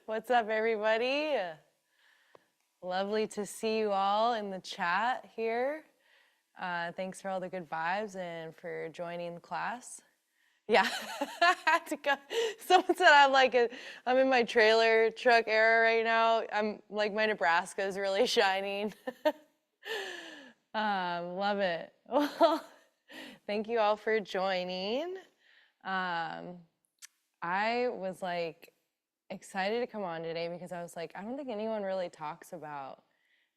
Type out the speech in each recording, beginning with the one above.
What's up, everybody? Lovely to see you all in the chat here. Thanks for all the good vibes and for joining the class. Yeah, I had to go. Someone said I'm in my trailer truck era right now. I'm like, my Nebraska is really shining. Love it. Well, thank you all for joining. I was like excited to come on today because I was like, I don't think anyone really talks about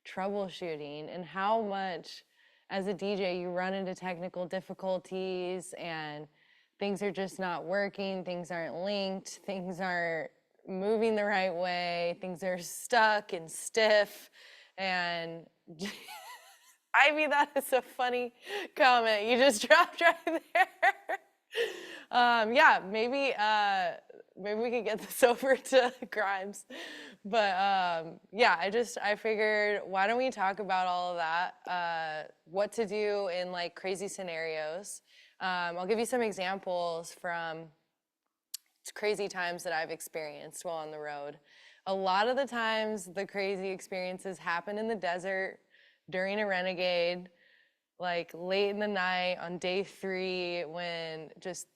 troubleshooting and how much as a DJ you run into technical difficulties and things are just not working, things aren't linked, things aren't moving the right way, things are stuck and stiff. And I mean, that is a funny comment you just dropped right there. Yeah, maybe we could get this over to Grimes. But yeah, I figured, why don't we talk about all of that, what to do in like crazy scenarios. I'll give you some examples from crazy times that I've experienced while on the road. A lot of the times the crazy experiences happen in the desert, during a renegade, like late in the night on day 3 when just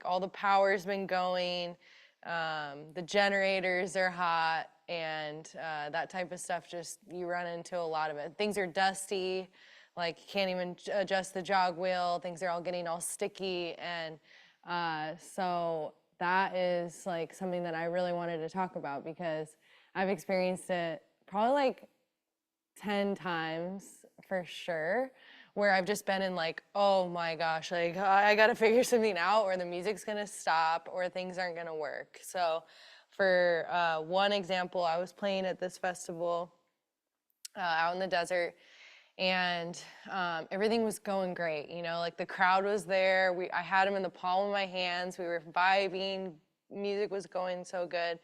all the power's been going, the generators are hot, and that type of stuff, just you run into a lot of it. Things are dusty, like you can't even adjust the jog wheel, things are all getting all sticky, and so that is like something that I really wanted to talk about because I've experienced it probably like 10 times for sure, where I've just been in like, oh my gosh, like I gotta figure something out, or the music's gonna stop, or things aren't gonna work. So for one example, I was playing at this festival out in the desert, and everything was going great. You know, like the crowd was there. I had them in the palm of my hands. We were vibing. Music was going so good.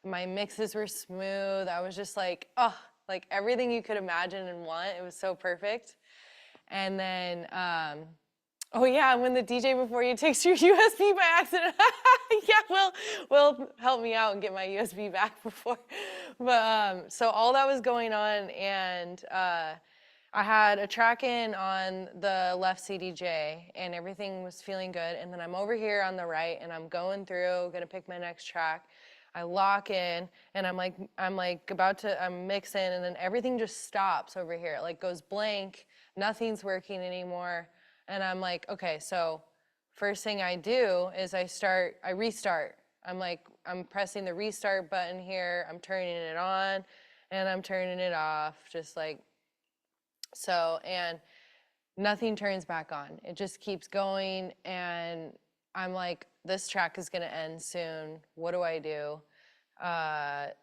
My mixes were smooth. I was just like, oh, like everything you could imagine and want. It was so perfect. And then, oh yeah, when the DJ before you takes your USB by accident, yeah, will help me out and get my USB back before. But so all that was going on, and I had a track in on the left CDJ, and everything was feeling good. And then I'm over here on the right, and I'm going through, gonna pick my next track. I lock in, and I'm mixing, and then everything just stops over here. It like goes blank, nothing's working anymore. And I'm like, okay, so first thing I do is I restart. I'm pressing the restart button here, I'm turning it on, and I'm turning it off, just like so, and nothing turns back on. It just keeps going, and I'm like, this track is gonna end soon. What do I do? I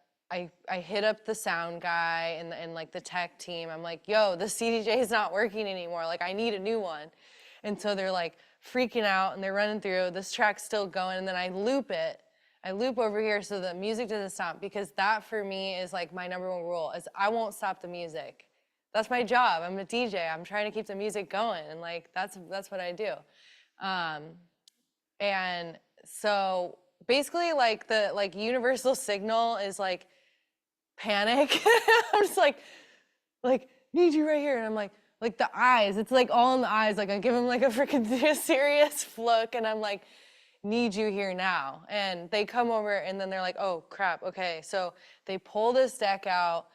hit up the sound guy and like the tech team. I'm like, yo, the CDJ is not working anymore. Like, I need a new one. And so they're like freaking out, and they're running through. This track's still going, and then I loop it. I loop over here so the music doesn't stop, because that for me is like my number 1 rule is I won't stop the music. That's my job. I'm a DJ. I'm trying to keep the music going, and like that's what I do. And so basically, like the universal signal is like panic. I'm just like need you right here, and I'm like the eyes. It's like all in the eyes. Like I give them like a freaking serious look, and I'm like, need you here now. And they come over, and then they're like, oh crap. Okay, so they pull this deck out.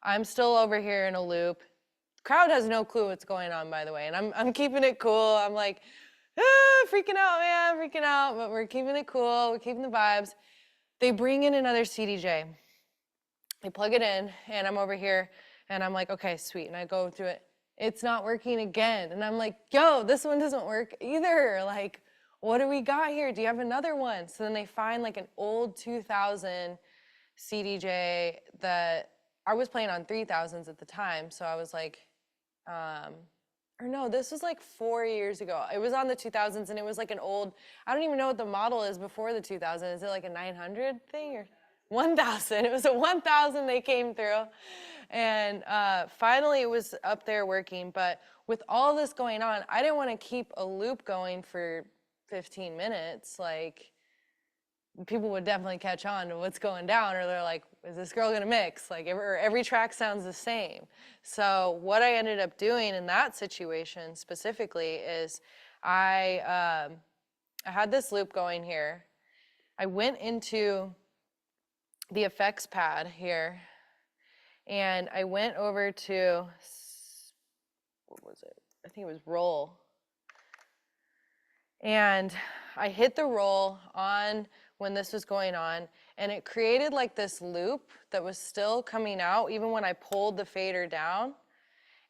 I'm still over here in a loop. Crowd has no clue what's going on, by the way, and I'm keeping it cool. I'm like, freaking out, man, freaking out, but we're keeping it cool. We're keeping the vibes. They bring in another CDJ. They plug it in, and I'm over here, and I'm like, okay, sweet, and I go through it. It's not working again, and I'm like, yo, this one doesn't work either. Like, what do we got here? Do you have another one? So then they find like an old 2000 CDJ that I was playing on 3000s at the time, so I was like, or no, this was like 4 years ago. It was on the 2000s, and it was like an old, I don't even know what the model is before the 2000. Is it like a 900 thing or 1000? It was a 1000 they came through. And finally it was up there working, but with all this going on, I didn't want to keep a loop going for 15 minutes. Like, people would definitely catch on to what's going down, or they're like, is this girl gonna mix? Like every track sounds the same. So what I ended up doing in that situation specifically is I had this loop going here. I went into the effects pad here, and I went over to, what was it? I think it was roll. And I hit the roll on when this was going on, and it created like this loop that was still coming out even when I pulled the fader down.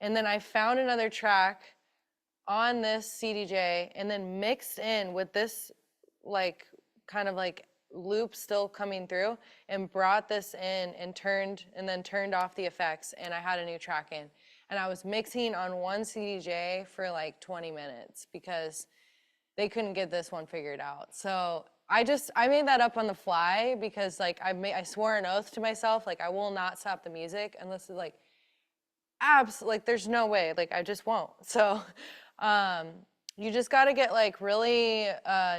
And then I found another track on this CDJ and then mixed in with this like kind of like loop still coming through, and brought this in and then turned off the effects, and I had a new track in. And I was mixing on one CDJ for like 20 minutes because they couldn't get this one figured out. So I made that up on the fly because like I swore an oath to myself, like I will not stop the music unless it's like like there's no way, like I just won't. So you just got to get like really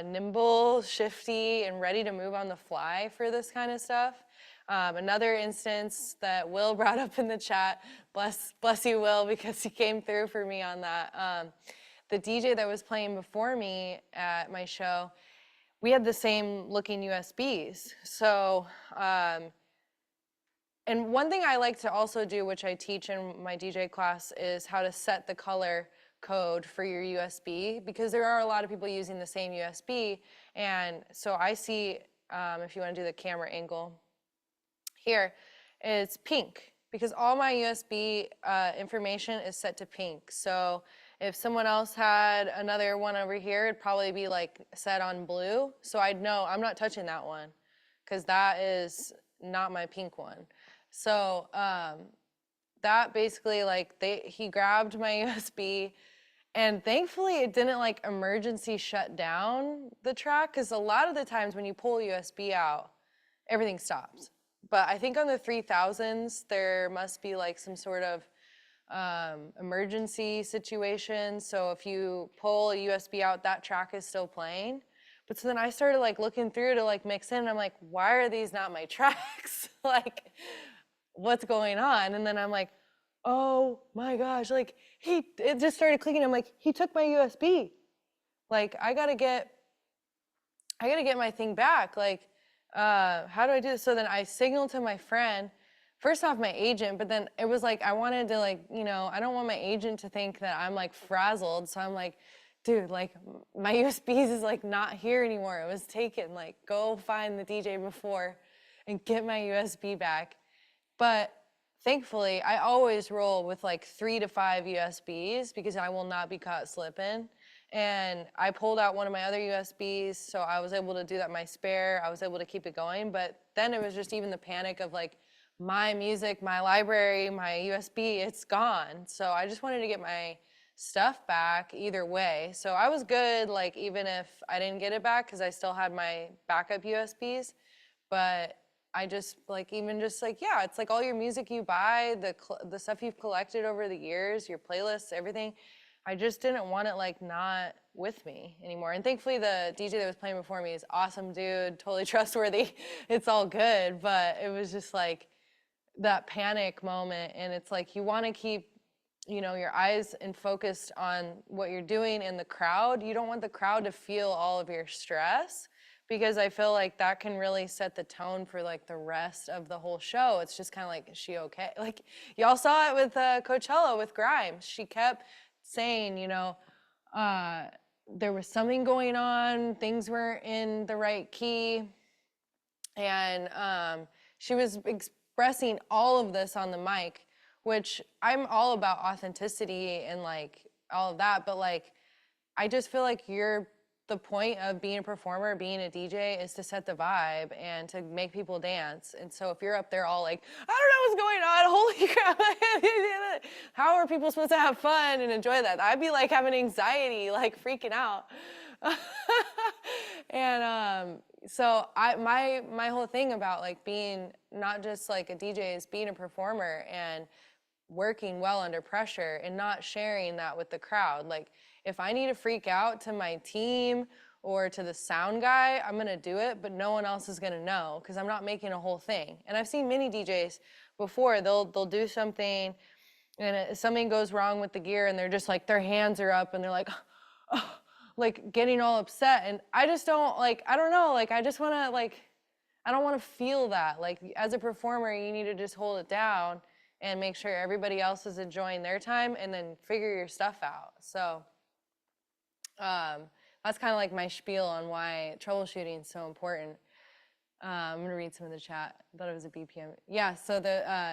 nimble, shifty, and ready to move on the fly for this kind of stuff. Another instance that Will brought up in the chat, bless you, Will, because he came through for me on that. The DJ that was playing before me at my show, we had the same looking USBs. So, and one thing I like to also do, which I teach in my DJ class, is how to set the color code for your USB, because there are a lot of people using the same USB. And so I see, if you want to do the camera angle here, it's pink, because all my USB information is set to pink. So if someone else had another one over here, it'd probably be like set on blue. So I'd know I'm not touching that one because that is not my pink one. So that basically like he grabbed my USB, and thankfully it didn't like emergency shut down the track, because a lot of the times when you pull a USB out, everything stops. But I think on the 3000s, there must be like some sort of emergency situation. So if you pull a USB out, that track is still playing. But so then I started like looking through to like mix in, and I'm like, why are these not my tracks? Like, what's going on? And then I'm like, oh my gosh, like it just started clicking. I'm like, he took my USB. Like, I gotta get my thing back. Like, how do I do this? So then I signaled to my friend, first off my agent, but then it was like, I wanted to like, you know, I don't want my agent to think that I'm like frazzled. So I'm like, dude, like my USBs is like not here anymore. It was taken. Like, go find the DJ before and get my USB back. But thankfully, I always roll with like 3 to 5 USBs because I will not be caught slipping. And I pulled out one of my other USBs, so I was able to do that in my spare. I was able to keep it going. But then it was just even the panic of like, my music, my library, my USB, it's gone. So I just wanted to get my stuff back either way. So I was good, like even if I didn't get it back, because I still had my backup USBs. But I just like, even just like, yeah, it's like all your music you buy, the stuff you've collected over the years, your playlists, everything. I just didn't want it like not with me anymore. And thankfully the DJ that was playing before me is awesome dude, totally trustworthy. It's all good, but it was just like that panic moment. And it's like, you want to keep, you know, your eyes and focused on what you're doing in the crowd. You don't want the crowd to feel all of your stress, because I feel like that can really set the tone for like the rest of the whole show. It's just kind of like, is she okay? Like, y'all saw it with Coachella with Grimes. She kept saying, you know, there was something going on, things weren't in the right key, and she was expressing all of this on the mic, which I'm all about authenticity and like all of that, but like I just feel like the point of being a performer, being a DJ, is to set the vibe and to make people dance. And so if you're up there all like, I don't know what's going on, holy crap, how are people supposed to have fun and enjoy that? I'd be like having anxiety, like freaking out. And so my whole thing about like being not just like a DJ is being a performer and working well under pressure and not sharing that with the crowd. Like, if I need to freak out to my team or to the sound guy, I'm gonna do it, but no one else is gonna know because I'm not making a whole thing. And I've seen many DJs before, they'll do something and something goes wrong with the gear and they're just like, their hands are up and they're like, oh, like getting all upset. And I just don't like, I don't know, like I just wanna like, I don't wanna feel that. Like as a performer, you need to just hold it down and make sure everybody else is enjoying their time and then figure your stuff out. So that's kind of like my spiel on why troubleshooting is so important. I'm gonna read some of the chat. I thought it was a BPM. Yeah, so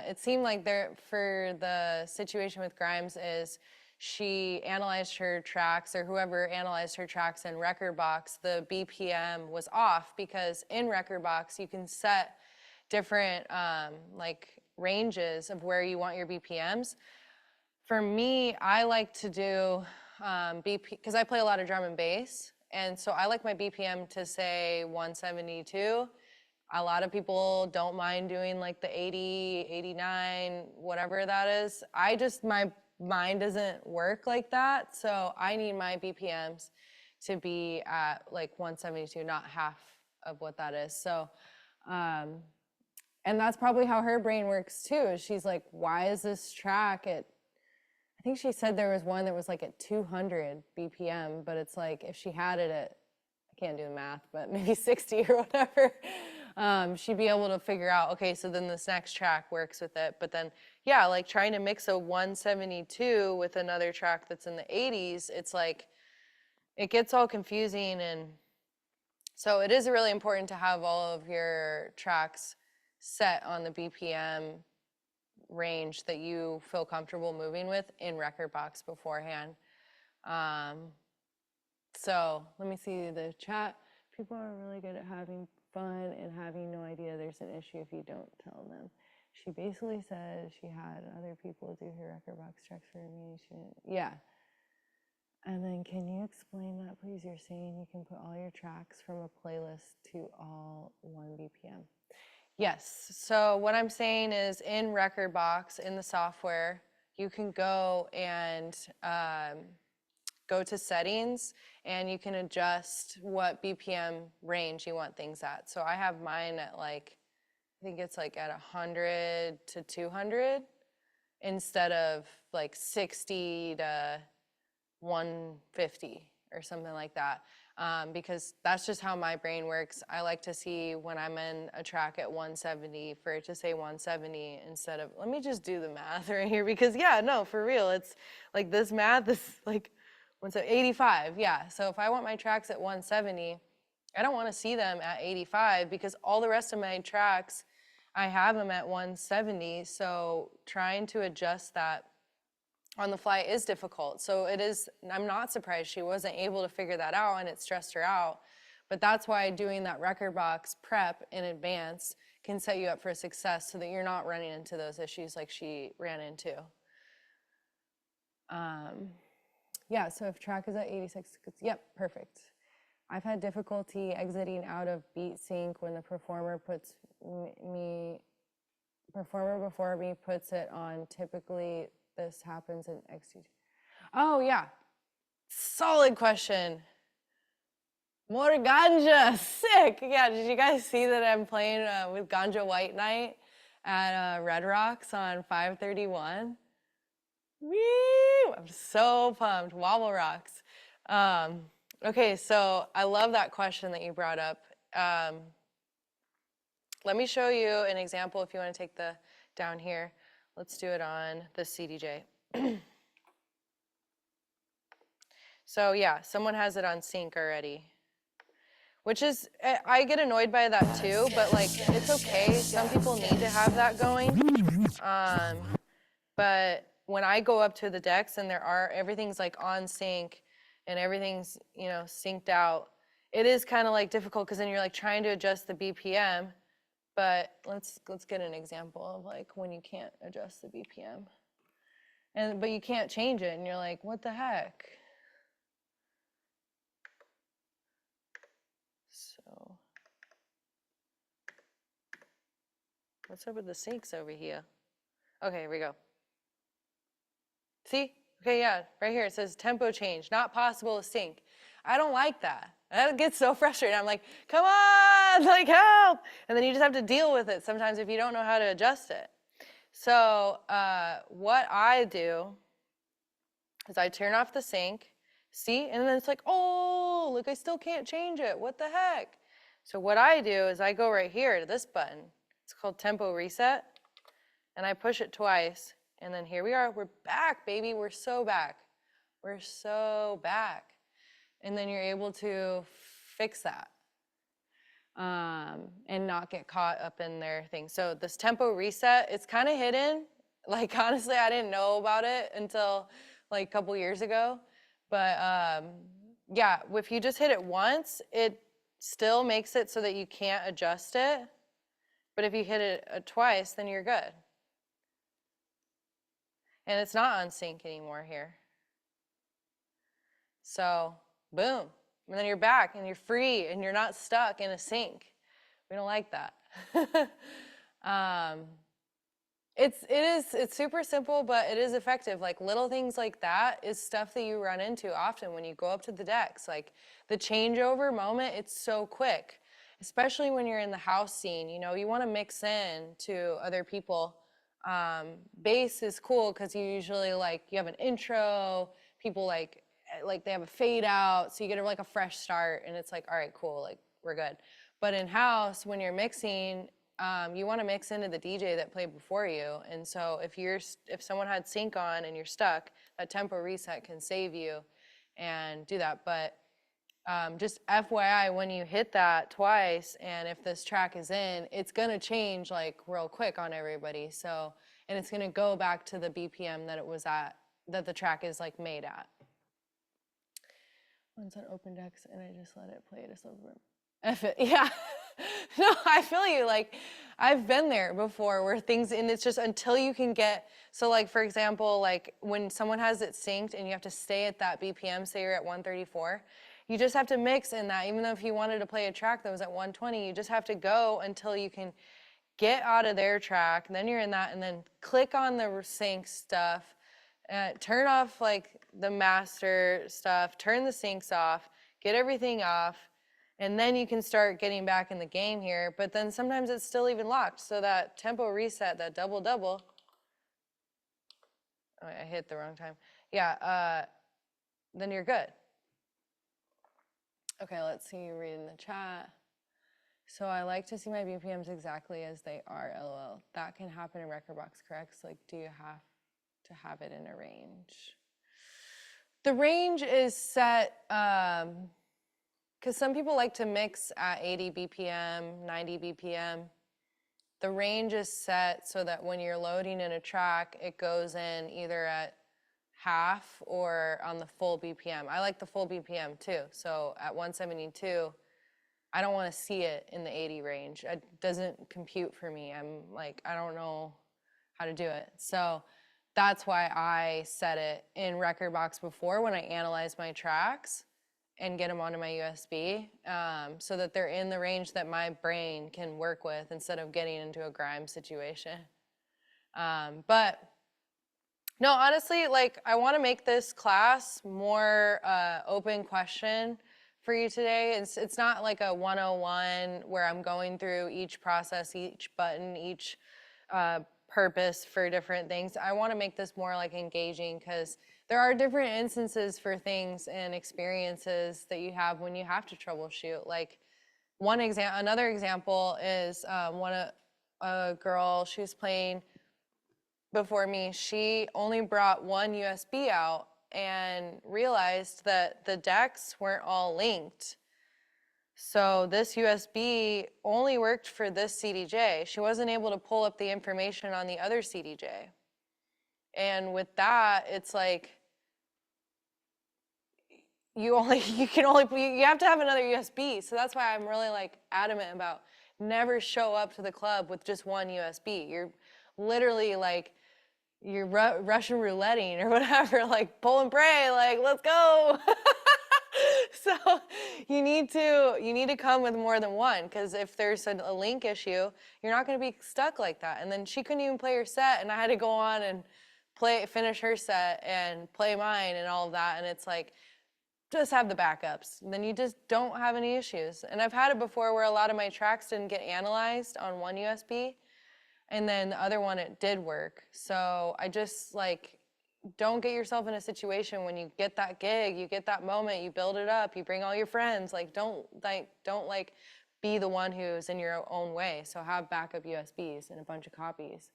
it seemed like for the situation with Grimes is she analyzed her tracks, or whoever analyzed her tracks in Rekordbox, the BPM was off because in Rekordbox you can set different like ranges of where you want your BPMs. For me, I like to do because I play a lot of drum and bass, and so I like my BPM to say 172. A lot of people don't mind doing like the 80, 89, whatever that is. My mind doesn't work like that, so I need my BPMs to be at like 172, not half of what that is. So, and that's probably how her brain works too. She's like, why is this track at, I think she said there was one that was like at 200 BPM, but it's like if she had it at, I can't do the math, but maybe 60 or whatever, she'd be able to figure out, okay, so then this next track works with it. But then, yeah, like trying to mix a 172 with another track that's in the 80s, it's like, it gets all confusing. And so it is really important to have all of your tracks set on the BPM range that you feel comfortable moving with in Rekordbox beforehand. So let me see the chat. People are really good at having fun and having no idea there's an issue if you don't tell them. She basically said she had other people do her Rekordbox tracks for me. Yeah. And then can you explain that, please? You're saying you can put all your tracks from a playlist to all 1 BPM. Yes, so what I'm saying is in Rekordbox, in the software, you can go and go to settings and you can adjust what BPM range you want things at. So I have mine at like, I think it's like at 100 to 200 instead of like 60 to 150 or something like that. Because that's just how my brain works. I like to see when I'm in a track at 170 for it to say 170 instead of, let me just do the math right here because yeah, no, for real, it's like this math is like 85, yeah. So if I want my tracks at 170, I don't want to see them at 85 because all the rest of my tracks, I have them at 170. So trying to adjust that on the fly is difficult. So it is, I'm not surprised she wasn't able to figure that out and it stressed her out. But that's why doing that Rekordbox prep in advance can set you up for success so that you're not running into those issues like she ran into. Yeah, so if track is at 86, yep, perfect. I've had difficulty exiting out of beat sync when the performer before me puts it on. Typically, this happens in XG. Oh, yeah. Solid question. More ganja. Sick. Yeah, did you guys see that I'm playing with Ganja White Night at Red Rocks on 531? Woo! I'm so pumped. Wobble Rocks. Okay, so I love that question that you brought up. Let me show you an example if you want to take the down here. Let's do it on the CDJ. So yeah, someone has it on sync already. Which is, I get annoyed by that too, but like, it's okay. Some people need to have that going. But when I go up to the decks and everything's like on sync and everything's, you know, synced out, it is kind of like difficult because then you're like trying to adjust the BPM. But let's get an example of like when you can't adjust the BPM. But you can't change it and you're like, what the heck? So what's up with the syncs over here? Okay, here we go. See? Okay, yeah, right here it says tempo change, not possible to sync. I don't like that. And that gets so frustrating. I'm like, come on, like help. And then you just have to deal with it sometimes if you don't know how to adjust it. So what I do is I turn off the sync, see, and then it's like, oh, look, I still can't change it. What the heck? So what I do is I go right here to this button. It's called tempo reset. And I push it twice. And then here we are. We're back, baby. We're so back. We're so back. And then you're able to fix that and not get caught up in their thing. So this tempo reset, it's kind of hidden. Like, honestly, I didn't know about it until like a couple years ago. But yeah, if you just hit it once, it still makes it so that you can't adjust it. But if you hit it twice, then you're good. And it's not on sync anymore here. So, boom. And then you're back and you're free and you're not stuck in a sync. We don't like that. It's super simple, but it is effective. Like little things like that is stuff that you run into often when you go up to the decks. Like the changeover moment, it's so quick, especially when you're in the house scene. You know, you want to mix in to other people. Bass is cool because you usually like you have an intro, people like they have a fade out, so you get like a fresh start, and it's like, all right, cool, like we're good. But in house, when you're mixing, you want to mix into the DJ that played before you, and so if someone had sync on and you're stuck, that tempo reset can save you and do that. But just FYI, when you hit that twice, and if this track is in, it's gonna change like real quick on everybody. So, and it's gonna go back to the BPM that it was at, that the track is like made at. One's on open decks, and I just let it play to slow room. F it, yeah. No, I feel you. Like, I've been there before where things, and it's just until you can get, so like, for example, like when someone has it synced and you have to stay at that BPM, say you're at 134, you just have to mix in that. Even though if you wanted to play a track that was at 120, you just have to go until you can get out of their track, then you're in that, and then click on the sync stuff, turn off like the master stuff, turn the syncs off, get everything off, and then you can start getting back in the game here. But then sometimes it's still even locked. So that tempo reset, that double, oh, I hit the wrong time. Yeah, then you're good. Okay, let's see you read in the chat. So I like to see my BPMs exactly as they are, LOL. That can happen in Rekordbox, correct? So like, do you have to have it in a range? The range is set, because some people like to mix at 80 BPM, 90 BPM. The range is set so that when you're loading in a track, it goes in either at half or on the full BPM. I like the full BPM too. So at 172, I don't want to see it in the 80 range. It doesn't compute for me. I'm like, I don't know how to do it. So that's why I set it in Rekordbox before when I analyze my tracks and get them onto my USB, so that they're in the range that my brain can work with instead of getting into a grime situation. But no, honestly, like I want to make this class more open question for you today. It's not like a 101 where I'm going through each process, each button, each purpose for different things. I want to make this more like engaging because there are different instances for things and experiences that you have when you have to troubleshoot. Like another example is a girl, she was playing before me. She only brought one USB out and realized that the decks weren't all linked. So this USB only worked for this CDJ. She wasn't able to pull up the information on the other CDJ. And with that, it's like you have to have another USB. So that's why I'm really like adamant about never show up to the club with just one USB. You're literally like you're Russian rouletting or whatever, like pull and pray, like let's go. So you need to come with more than one, because if there's a link issue, you're not going to be stuck like that. And then she couldn't even play her set, and I had to go on and finish her set and play mine and all of that. And it's like just have the backups. Then you just don't have any issues. And I've had it before where a lot of my tracks didn't get analyzed on one USB, and then the other one, it did work. So I just like, don't get yourself in a situation when you get that gig, you get that moment, you build it up, you bring all your friends, like don't be the one who's in your own way. So have backup USBs and a bunch of copies.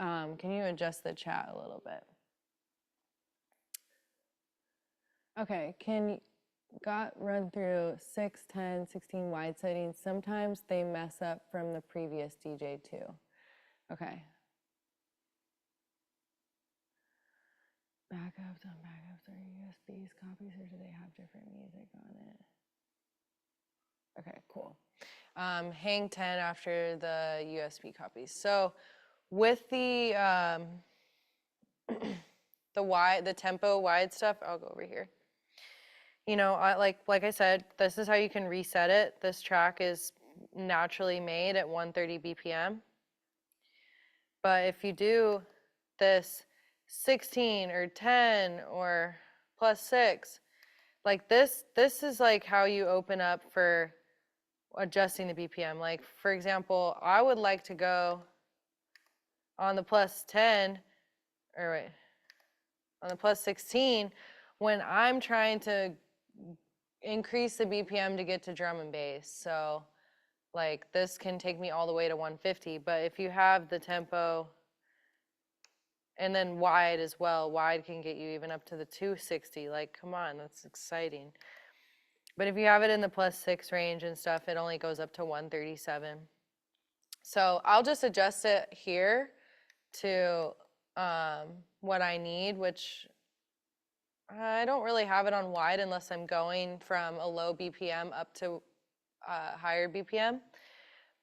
Can you adjust the chat a little bit? Okay, got run through 6, 10, 16 wide settings. Sometimes they mess up from the previous DJ too. Okay. Backups on backups are USBs copies, or do they have different music on it? Okay, cool. Hang 10 after the USB copies. So with the the tempo wide stuff, I'll go over here. You know, like I said, this is how you can reset it. This track is naturally made at 130 BPM. But if you do this 16 or 10 or +6, like this is like how you open up for adjusting the BPM. Like for example, I would like to go on the +10, or wait, on the +16 when I'm trying to increase the BPM to get to drum and bass. So like this can take me all the way to 150, but if you have the tempo and then wide as well, wide can get you even up to the 260. Like, come on, that's exciting. But if you have it in the +6 range and stuff, it only goes up to 137. So I'll just adjust it here to what I need, which I don't really have it on wide unless I'm going from a low BPM up to higher BPM.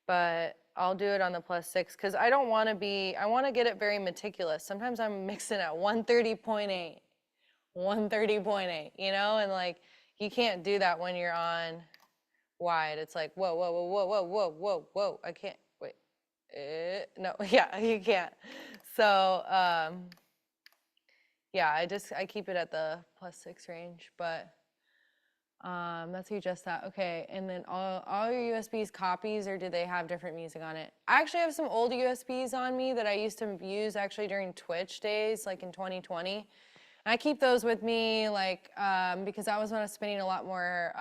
But I'll do it on the +6 because I don't want to be, I want to get it very meticulous. Sometimes I'm mixing at 130.8, 130.8, you know, and like you can't do that when you're on wide. It's like, whoa, whoa, whoa, whoa, whoa, whoa, whoa, whoa, I can't, wait, no, yeah, you can't. So, yeah, I keep it at the +6 range, but that's how you adjust that. Okay, and then all your USBs copies, or do they have different music on it? I actually have some old USBs on me that I used to use actually during Twitch days, like in 2020. And I keep those with me, like, because that was when I was spinning a lot more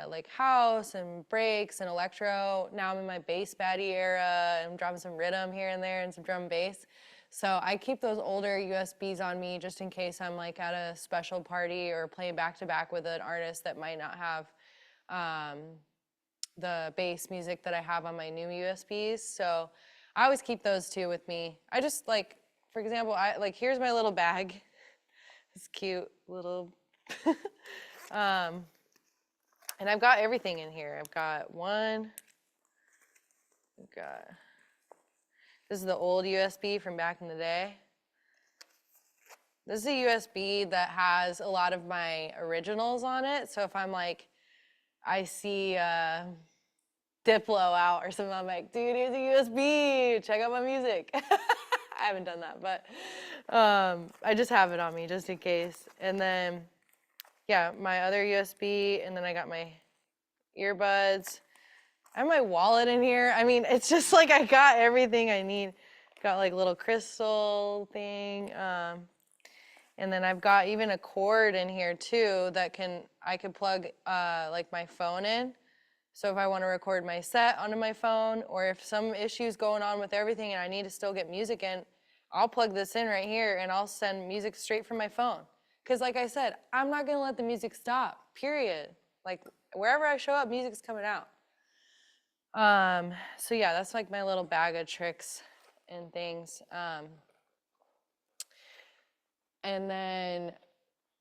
like house and breaks and electro. Now I'm in my bass baddie era, and I'm dropping some rhythm here and there and some drum and bass. So I keep those older USBs on me just in case I'm like at a special party or playing back to back with an artist that might not have the bass music that I have on my new USBs. So I always keep those too with me. I just like, for example, here's my little bag. It's cute little, and I've got everything in here. I've got this is the old USB from back in the day. This is a USB that has a lot of my originals on it. So if I'm like, I see Diplo out or something, I'm like, dude, here's a USB, check out my music. I haven't done that, but I just have it on me just in case. And then, yeah, my other USB, and then I got my earbuds. I have my wallet in here. I mean, it's just like I got everything I need. Got like little crystal thing. And then I've got even a cord in here too that I could plug like my phone in. So if I want to record my set onto my phone, or if some issue's going on with everything and I need to still get music in, I'll plug this in right here and I'll send music straight from my phone. Because like I said, I'm not going to let the music stop, period. Like wherever I show up, music's coming out. So yeah, that's like my little bag of tricks and things. And then,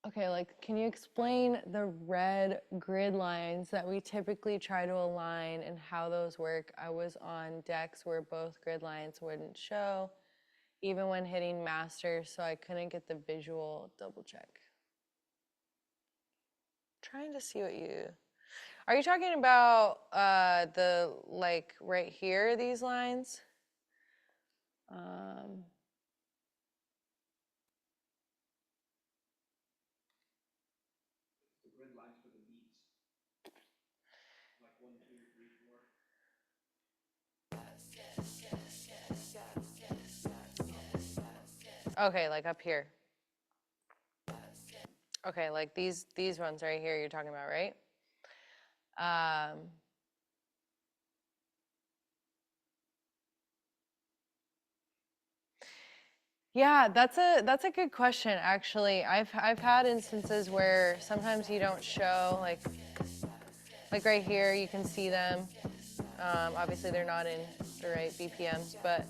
okay, like, can you explain the red grid lines that we typically try to align and how those work? I was on decks where both grid lines wouldn't show, even when hitting master, so I couldn't get the visual double check. Trying to see what you... Are you talking about the, like, right here, these lines? lines for the beats. Like 1, 2, 3, 4. Okay, like up here. Okay, like these ones right here you're talking about, right? Yeah, that's a good question actually. I've had instances where sometimes you don't show like right here you can see them. Obviously they're not in the right BPMs, but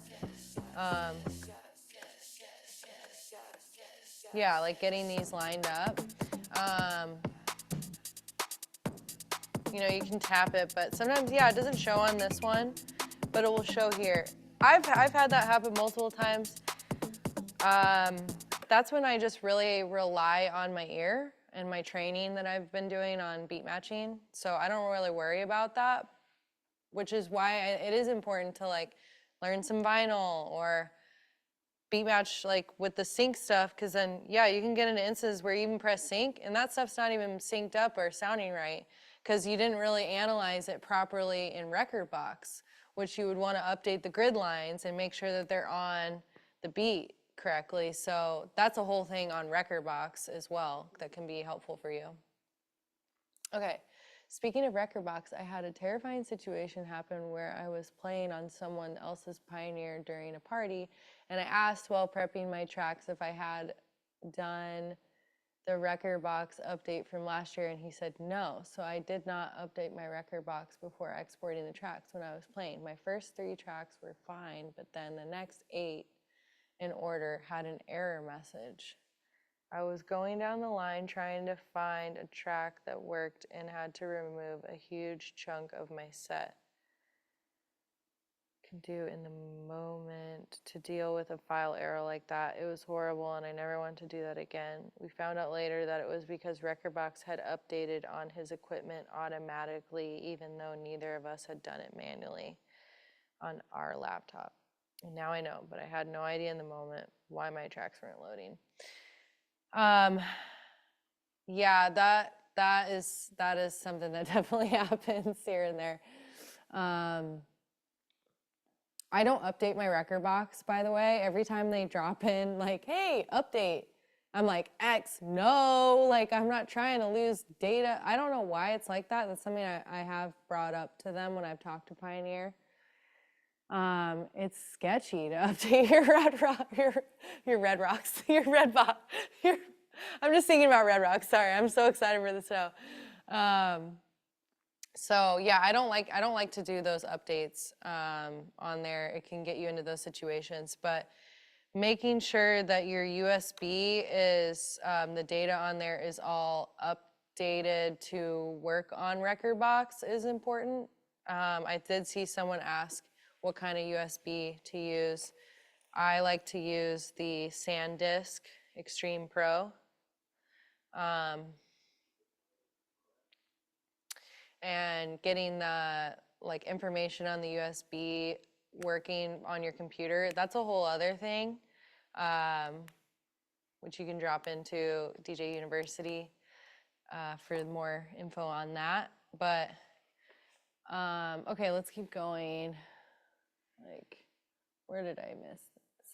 yeah, like getting these lined up. You know, you can tap it, but sometimes, yeah, it doesn't show on this one, but it will show here. I've had that happen multiple times. That's when I just really rely on my ear and my training that I've been doing on beat matching. So I don't really worry about that, which is why it is important to like learn some vinyl or beat match like with the sync stuff, because then, yeah, you can get into instances where you even press sync and that stuff's not even synced up or sounding right because you didn't really analyze it properly in Rekordbox, which you would want to update the grid lines and make sure that they're on the beat correctly. So that's a whole thing on Rekordbox as well that can be helpful for you. Okay, speaking of Rekordbox, I had a terrifying situation happen where I was playing on someone else's Pioneer during a party, and I asked while prepping my tracks if I had done the Rekordbox update from last year, and he said no. So I did not update my Rekordbox before exporting the tracks when I was playing. My first 3 tracks were fine, but then the next 8 in order had an error message. I was going down the line trying to find a track that worked and had to remove a huge chunk of my set. Can do in the moment to deal with a file error like that. It was horrible and I never want to do that again. We found out later that it was because Rekordbox had updated on his equipment automatically, even though neither of us had done it manually on our laptop. And now I know, but I had no idea in the moment why my tracks weren't loading. Yeah, that is something that definitely happens here and there. I don't update my Rekordbox, by the way. Every time they drop in, like, hey, update, I'm like, X, no, like, I'm not trying to lose data. I don't know why it's like that. That's something I have brought up to them when I've talked to Pioneer. It's sketchy to update your red rocks, your red box. I'm just thinking about red rocks. Sorry, I'm so excited for the snow. So yeah, I don't like to do those updates on there. It can get you into those situations, but making sure that your USB is the data on there is all updated to work on Rekordbox is important. I did see someone ask what kind of USB to use. I like to use the SanDisk Extreme Pro. And getting the like information on the USB working on your computer, that's a whole other thing, which you can drop into DJ University for more info on that. But okay, let's keep going. Like, where did I miss?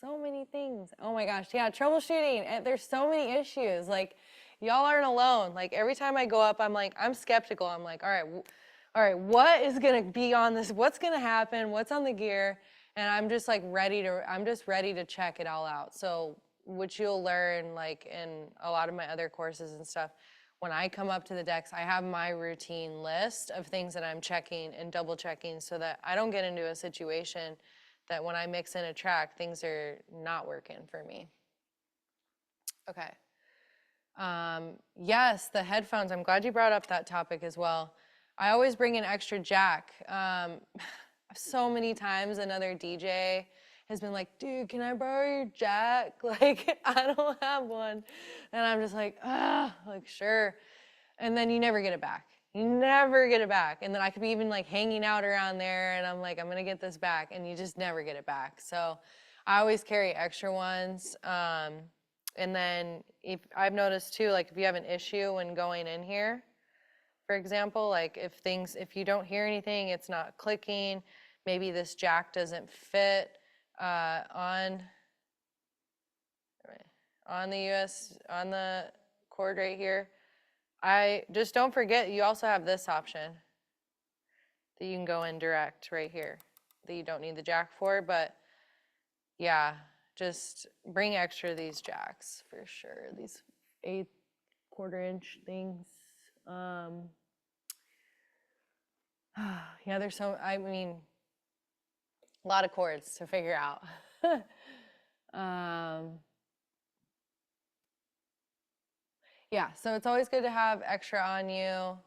So many things. Oh my gosh, yeah, troubleshooting. And there's so many issues. Like, y'all aren't alone. Like, every time I go up, I'm skeptical. I'm like, all right, what is gonna be on this? What's gonna happen? What's on the gear? And I'm just like ready to check it all out. So, which you'll learn like in a lot of my other courses and stuff. When I come up to the decks, I have my routine list of things that I'm checking and double checking so that I don't get into a situation that when I mix in a track, things are not working for me. Okay. Yes, the headphones. I'm glad you brought up that topic as well. I always bring an extra jack. So many times another DJ has been like, dude, can I borrow your jack? Like, I don't have one. And I'm just like, like, sure. And then you never get it back. You never get it back. And then I could be even like hanging out around there and I'm like, I'm gonna get this back. And you just never get it back. So I always carry extra ones. And then if I've noticed too, like if you have an issue when going in here, for example, like if you don't hear anything, it's not clicking, maybe this jack doesn't fit on the cord right here. I just don't forget, you also have this option that you can go in direct right here that you don't need the jack for, but yeah, just bring extra of these jacks for sure. These 1/4-inch things. Yeah, there's so, I mean, a lot of chords to figure out. Yeah, so it's always good to have extra on you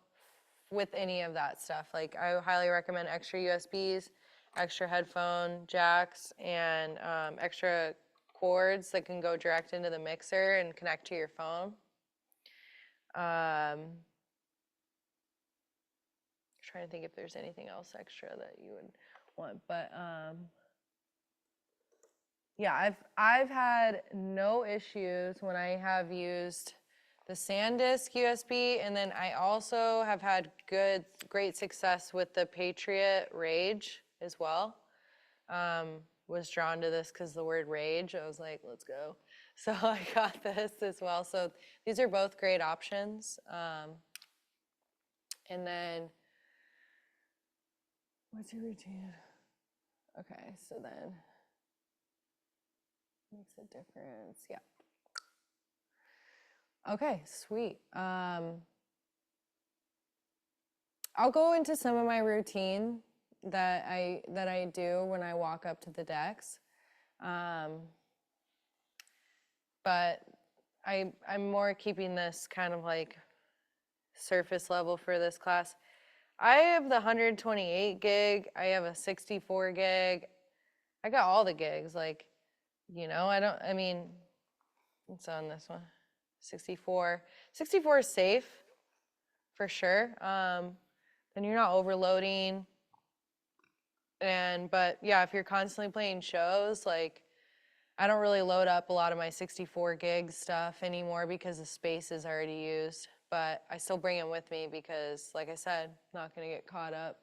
with any of that stuff. Like I highly recommend extra USBs, extra headphone jacks, and extra cords that can go direct into the mixer and connect to your phone. Trying to think if there's anything else extra that you would want, but yeah, I've had no issues when I have used the SanDisk USB, and then I also have had great success with the Patriot Rage as well. Was drawn to this because the word rage, I was like, let's go. So I got this as well. So these are both great options. And then, what's your routine? Okay, so then, makes a difference, yeah. Okay, sweet. I'll go into some of my routine that I do when I walk up to the decks. But I'm more keeping this kind of like surface level for this class. I have the 128 gig, I have a 64 gig. I got all the gigs, like, you know, I mean, it's on this one, 64. 64 is safe, for sure. Then you're not overloading. But yeah, if you're constantly playing shows, like, I don't really load up a lot of my 64 gig stuff anymore because the space is already used. But I still bring it with me because, like I said, I'm not going to get caught up.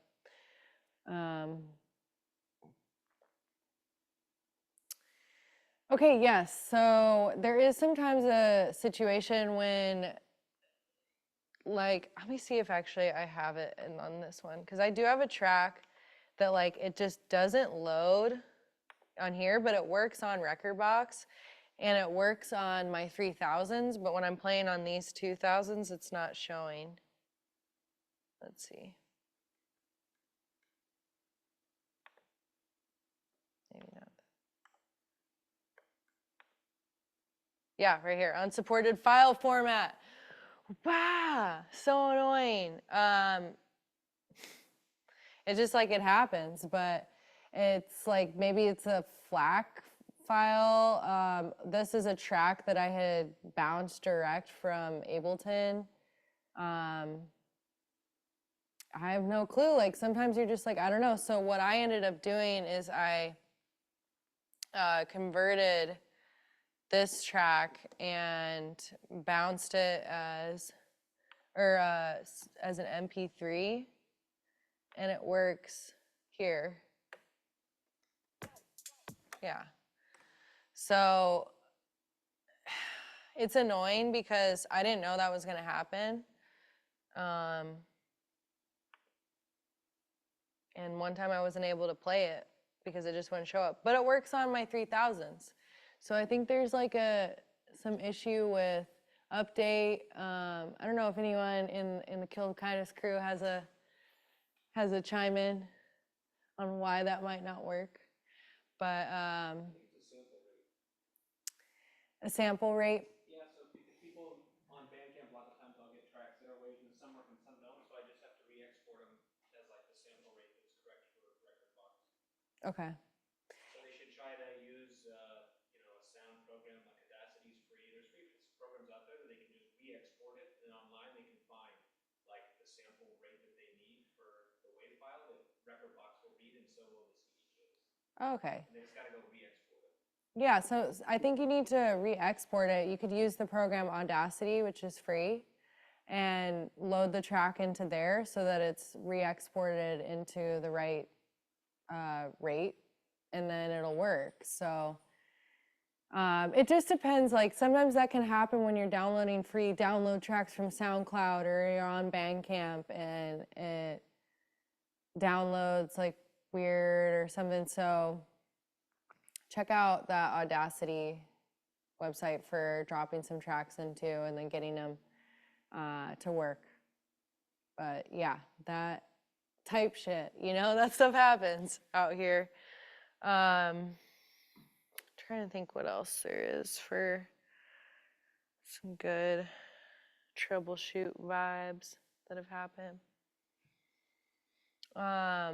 Okay, yes. So there is sometimes a situation when, like, let me see if actually I have it on this one, because I do have a track that, like, it just doesn't load on here, but it works on Rekordbox and it works on my 3000s, but when I'm playing on these 2000s, it's not showing. Let's see. Maybe not. Yeah, right here, unsupported file format. Wow, so annoying. It's just like it happens, but it's like maybe it's a FLAC file. This is a track that I had bounced direct from Ableton. I have no clue. Like sometimes you're just like, I don't know. So what I ended up doing is I converted this track and bounced it as an MP3, and it works here. Yeah. So it's annoying because I didn't know that was going to happen. And one time I wasn't able to play it because it just wouldn't show up. But it works on my 3000s. So I think there's like some issue with update. I don't know if anyone in the Kill Kindness crew has a chime in on why that might not work. But a sample rate. Yeah, so people on Bandcamp, a lot of times I'll get tracks that are waves and some work and some don't, so I just have to re-export them as like the sample rate that is correct for Rekordbox. Okay. So they should try to use, you know, a sound program like Audacity's free. There's free programs out there that they can just re-export it, and then online they can find like the sample rate that they need for the wave file that Rekordbox will read, and so will the CDJs. Okay. And they just got to go re-export it. Yeah, so I think you need to re-export it. You could use the program Audacity, which is free, and load the track into there so that it's re-exported into the right rate, and then it'll work. So it just depends. Like sometimes that can happen when you're downloading free download tracks from SoundCloud, or you're on Bandcamp and it downloads like weird or something. So check out that Audacity website for dropping some tracks into and then getting them to work. But yeah, that type shit, you know, that stuff happens out here. Trying to think what else there is for some good troubleshoot vibes that have happened. I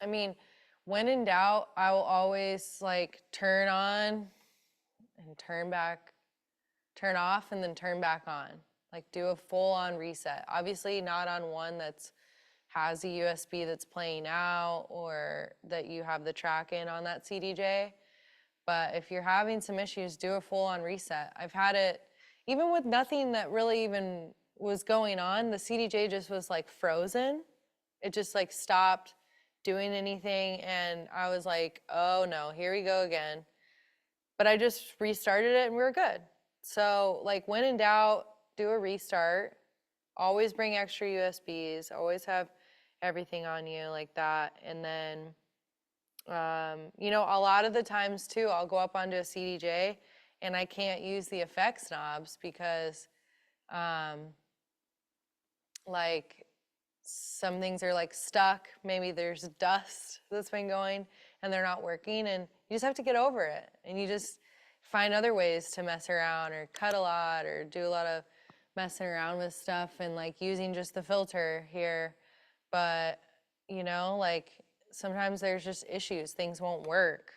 mean, when in doubt, I will always like turn on and turn off and then turn back on. Like do a full on reset. Obviously not on one that's has a USB that's playing out or that you have the track in on that CDJ. But if you're having some issues, do a full on reset. I've had it, even with nothing that really even was going on, the CDJ just was like frozen. It just like stopped doing anything, and I was like, oh no, here we go again. But I just restarted it and we were good. So like when in doubt, do a restart. Always bring extra USBs, always have everything on you like that. And then, you know, a lot of the times too, I'll go up onto a CDJ and I can't use the effects knobs because like some things are like stuck. Maybe there's dust that's been going and they're not working, and you just have to get over it. And you just find other ways to mess around or cut a lot or do a lot of messing around with stuff and like using just the filter here. But, you know, like sometimes there's just issues, things won't work.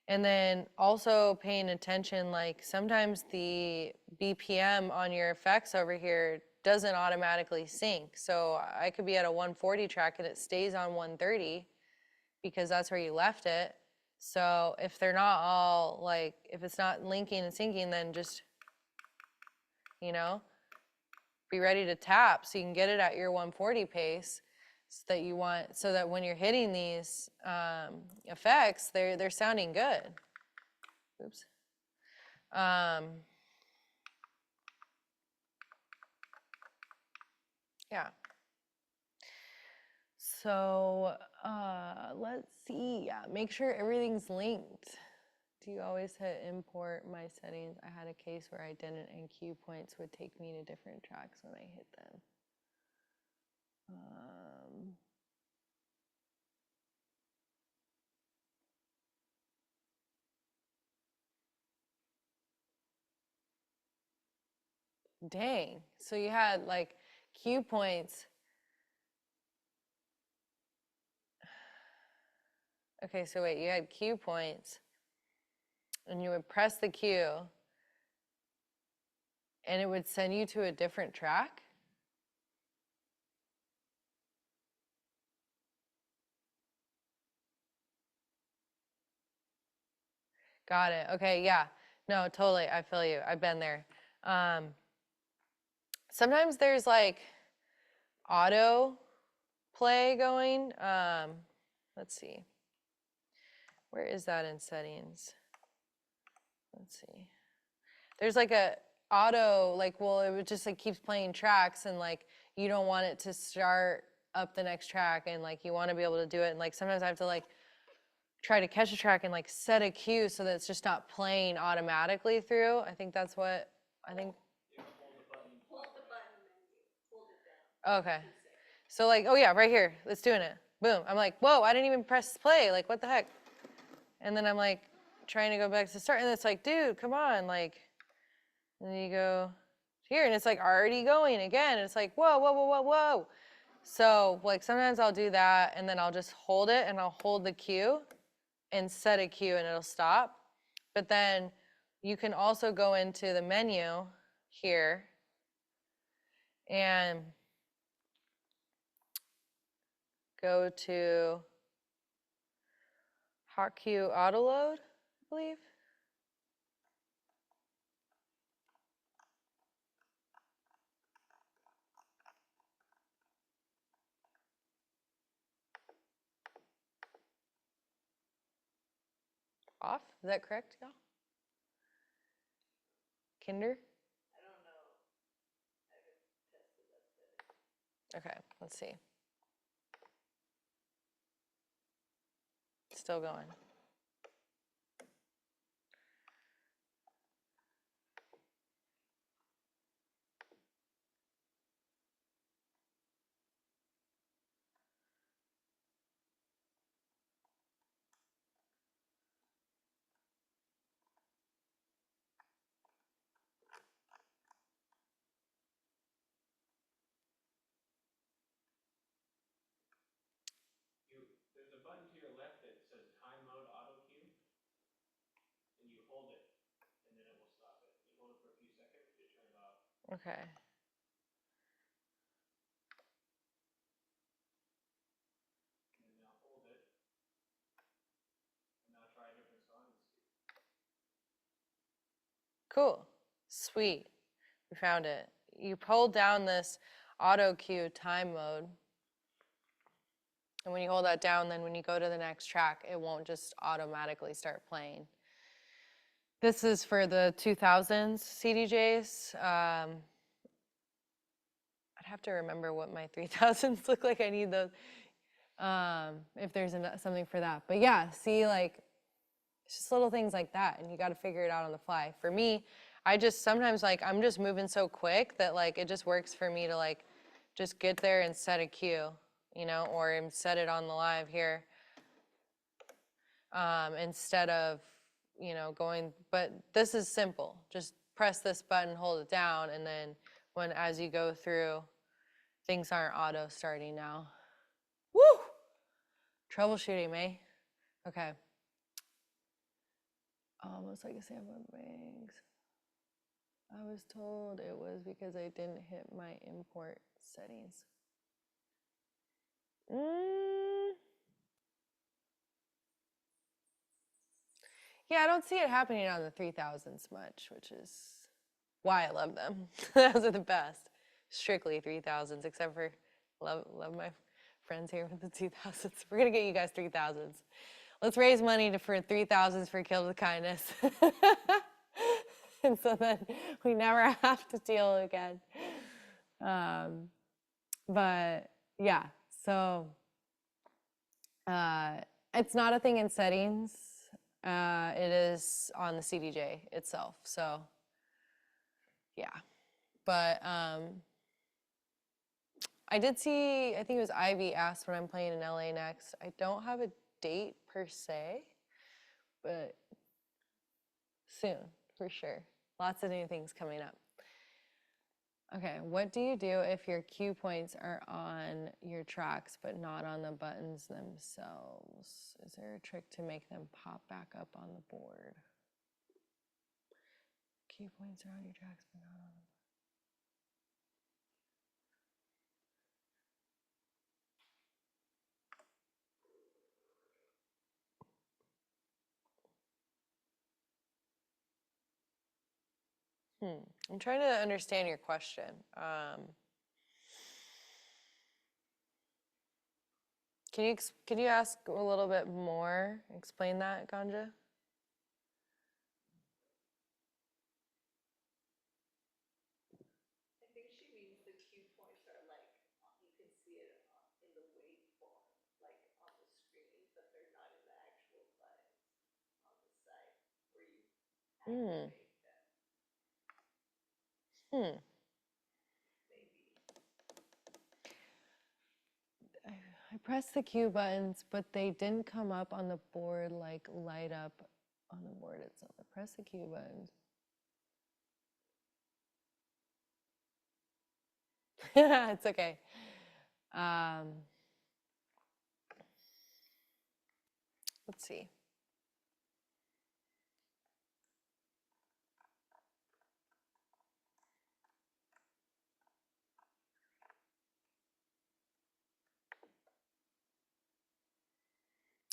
And then also paying attention, like sometimes the BPM on your effects over here doesn't automatically sync. So I could be at a 140 track and it stays on 130 because that's where you left it. So if they're not all like, if it's not linking and syncing, then just, you know, be ready to tap so you can get it at your 140 pace that you want, so that when you're hitting these effects, they're sounding good. Oops. Yeah. So let's see. Yeah, make sure everything's linked. Do you always hit import my settings? I had a case where I didn't, and cue points would take me to different tracks when I hit them. Dang. So you had like cue points. Okay, so wait, you had cue points and you would press the cue and it would send you to a different track? Got it. Okay, yeah. No, totally. I feel you. I've been there. Sometimes there's like auto play going. Let's see. Where is that in settings? Let's see. There's like a auto, like, well, it would just like keeps playing tracks, and like you don't want it to start up the next track, and like you want to be able to do it, and like sometimes I have to like try to catch a track and like set a cue so that it's just not playing automatically through. I think that's what I think. Hold the button menu. Hold it down. Okay. So like, oh yeah, right here, it's doing it. Boom. I'm like, whoa, I didn't even press play. Like, what the heck? And then I'm like trying to go back to start, and it's like, dude, come on, like. And then you go here, and it's like already going again. And it's like, whoa, whoa, whoa, whoa, whoa. So like sometimes I'll do that, and then I'll just hold it, and I'll hold the cue and set a cue, and it'll stop. But then you can also go into the menu here and go to hot cue auto load, I believe. off. Is that correct, y'all? Kinder? I don't know. I haven't tested that setting. Okay, let's see. Still going. There's a button to your left that says time mode auto cue, and you hold it, and then it will stop it. You hold it for a few seconds to turn it off. Okay. And now hold it, and now try a different song and see. Cool. Sweet. We found it. You hold down this auto cue time mode. And when you hold that down, then when you go to the next track, it won't just automatically start playing. This is for the 2000s CDJs. I'd have to remember what my 3000s look like. I need those if there's something for that. But yeah, see, like, it's just little things like that, and you got to figure it out on the fly. For me, I just sometimes, like, I'm just moving so quick that, like, it just works for me to, like, just get there and set a cue, you know, or set it on the live here instead of, you know, going. But this is simple. Just press this button, hold it down, and then as you go through, things aren't auto starting now. Woo! Troubleshooting, May. Okay. Almost like a sample bangs. I was told it was because I didn't hit my import settings. Yeah, I don't see it happening on the 3000s much, which is why I love them. Those are the best. Strictly 3000s, except for love my friends here with the 2000s. We're gonna get you guys 3000s. Let's raise money for 3000s for Killed with Kindness. And so then we never have to deal again. But yeah, so it's not a thing in settings. It is on the CDJ itself. So yeah, but I did see, I think it was Ivy asked when I'm playing in LA next. I don't have a date per se, but soon, for sure. Lots of new things coming up. Okay, what do you do if your cue points are on your tracks but not on the buttons themselves? Is there a trick to make them pop back up on the board? Cue points are on your tracks but not on the I'm trying to understand your question. Can you ask a little bit more? Explain that, Ganja? I think she means the cue points are like, you can see it in the waveform, like on the screen, but they're not in the actual buttons on the side where you activate them. Maybe. I pressed the cue buttons, but they didn't come up on the board, like light up on the board itself. I pressed the cue buttons. It's okay. Let's see.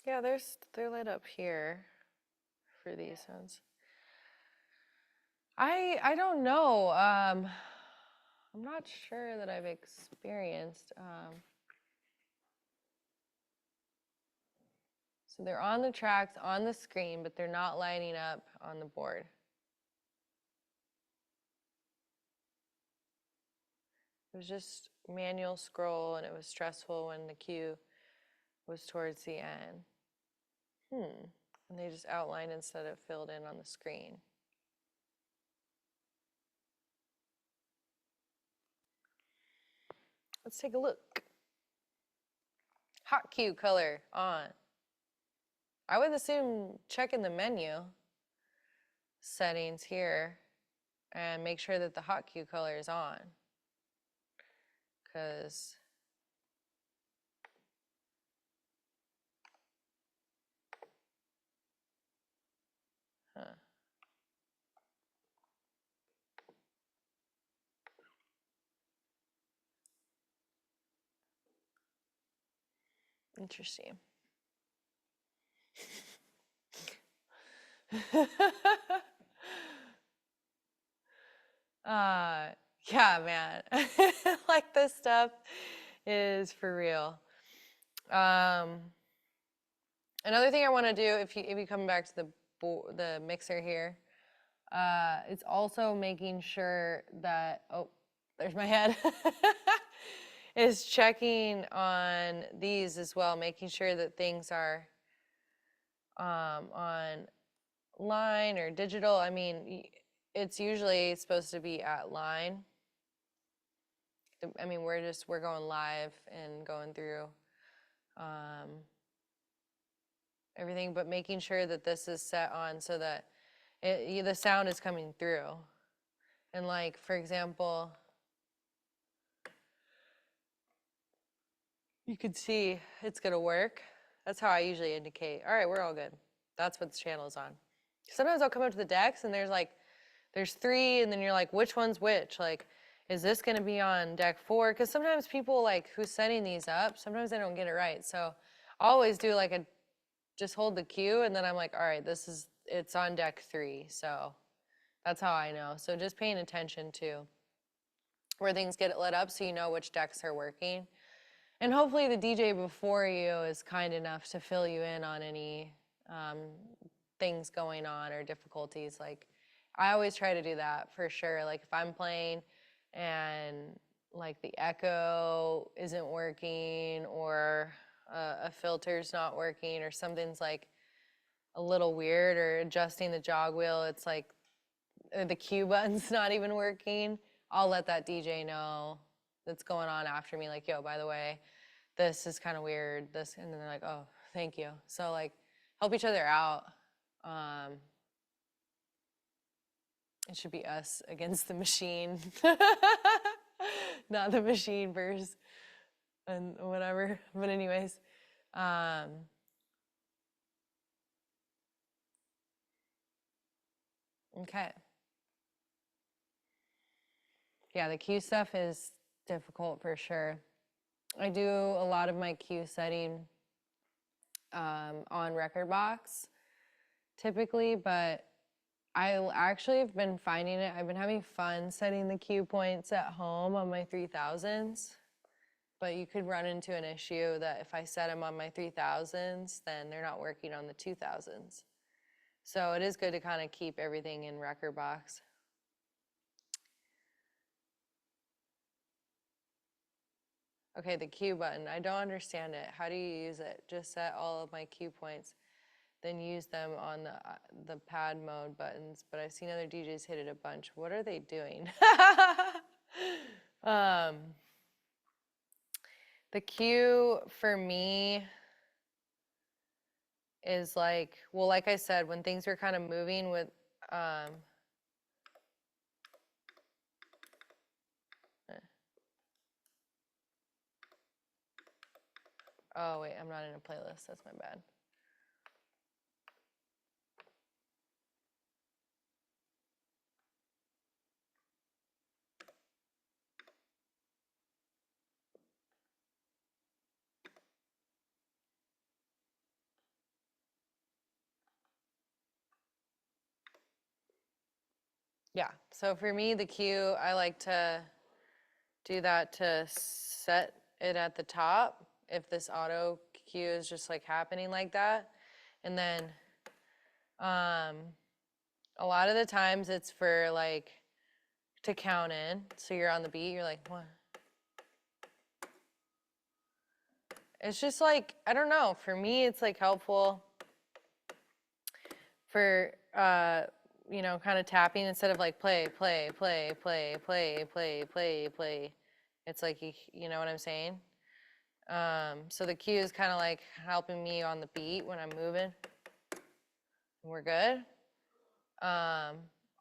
Yeah, they're lit up here for these ones. I don't know. I'm not sure that I've experienced So they're on the tracks on the screen, but they're not lighting up on the board. It was just manual scroll, and it was stressful when the cue was towards the end. And they just outlined instead of filled in on the screen. Let's take a look. Hot cue color on. I would assume check in the menu settings here and make sure that the hot cue color is on. Because interesting. Yeah, man. Like, this stuff is for real. Another thing I want to do, if you come back to the mixer here, it's also making sure that, oh, there's my head, is checking on these as well, making sure that things are on line or digital. I mean, it's usually supposed to be at line. I mean, we're going live and going through everything, but making sure that this is set on so that the sound is coming through. And like, for example, you can see it's gonna work. That's how I usually indicate, all right, we're all good. That's what the channel is on. Sometimes I'll come up to the decks and there's 3, and then you're like, which one's which? Like, is this gonna be on deck 4? Because sometimes people, like, who's setting these up, sometimes they don't get it right. So I always do like just hold the cue, and then I'm like, all right, it's on deck 3. So that's how I know. So just paying attention to where things get lit up so you know which decks are working. And hopefully the DJ before you is kind enough to fill you in on any things going on or difficulties. Like, I always try to do that for sure. Like, if I'm playing and like the echo isn't working, or a filter's not working, or something's like a little weird, or adjusting the jog wheel, it's like the cue button's not even working, I'll let that DJ know that's going on after me, like, yo, by the way, this is kind of weird, this, and then they're like, oh, thank you. So, like, help each other out. It should be us against the machine, not the machine versus and whatever. But anyways, okay. Yeah, the cue stuff is difficult for sure. I do a lot of my cue setting on record box typically, but I actually have been finding it. I've been having fun setting the cue points at home on my 3000s, but you could run into an issue that if I set them on my 3000s, then they're not working on the 2000s. So it is good to kind of keep everything in record box. Okay, the cue button. I don't understand it. How do you use it? Just set all of my cue points, then use them on the pad mode buttons. But I've seen other DJs hit it a bunch. What are they doing? The cue for me is like, well, like I said, when things were kind of moving with oh wait, I'm not in a playlist, that's my bad. Yeah, so for me, the cue, I like to do that to set it at the top if this auto cue is just like happening like that. And then a lot of the times it's for like to count in. So you're on the beat, you're like 1. It's just like, I don't know, for me it's like helpful for you know, kind of tapping instead of like play, play, play, play, play, play, play, play. It's like, you know what I'm saying? So the cue is kind of like helping me on the beat when I'm moving. We're good.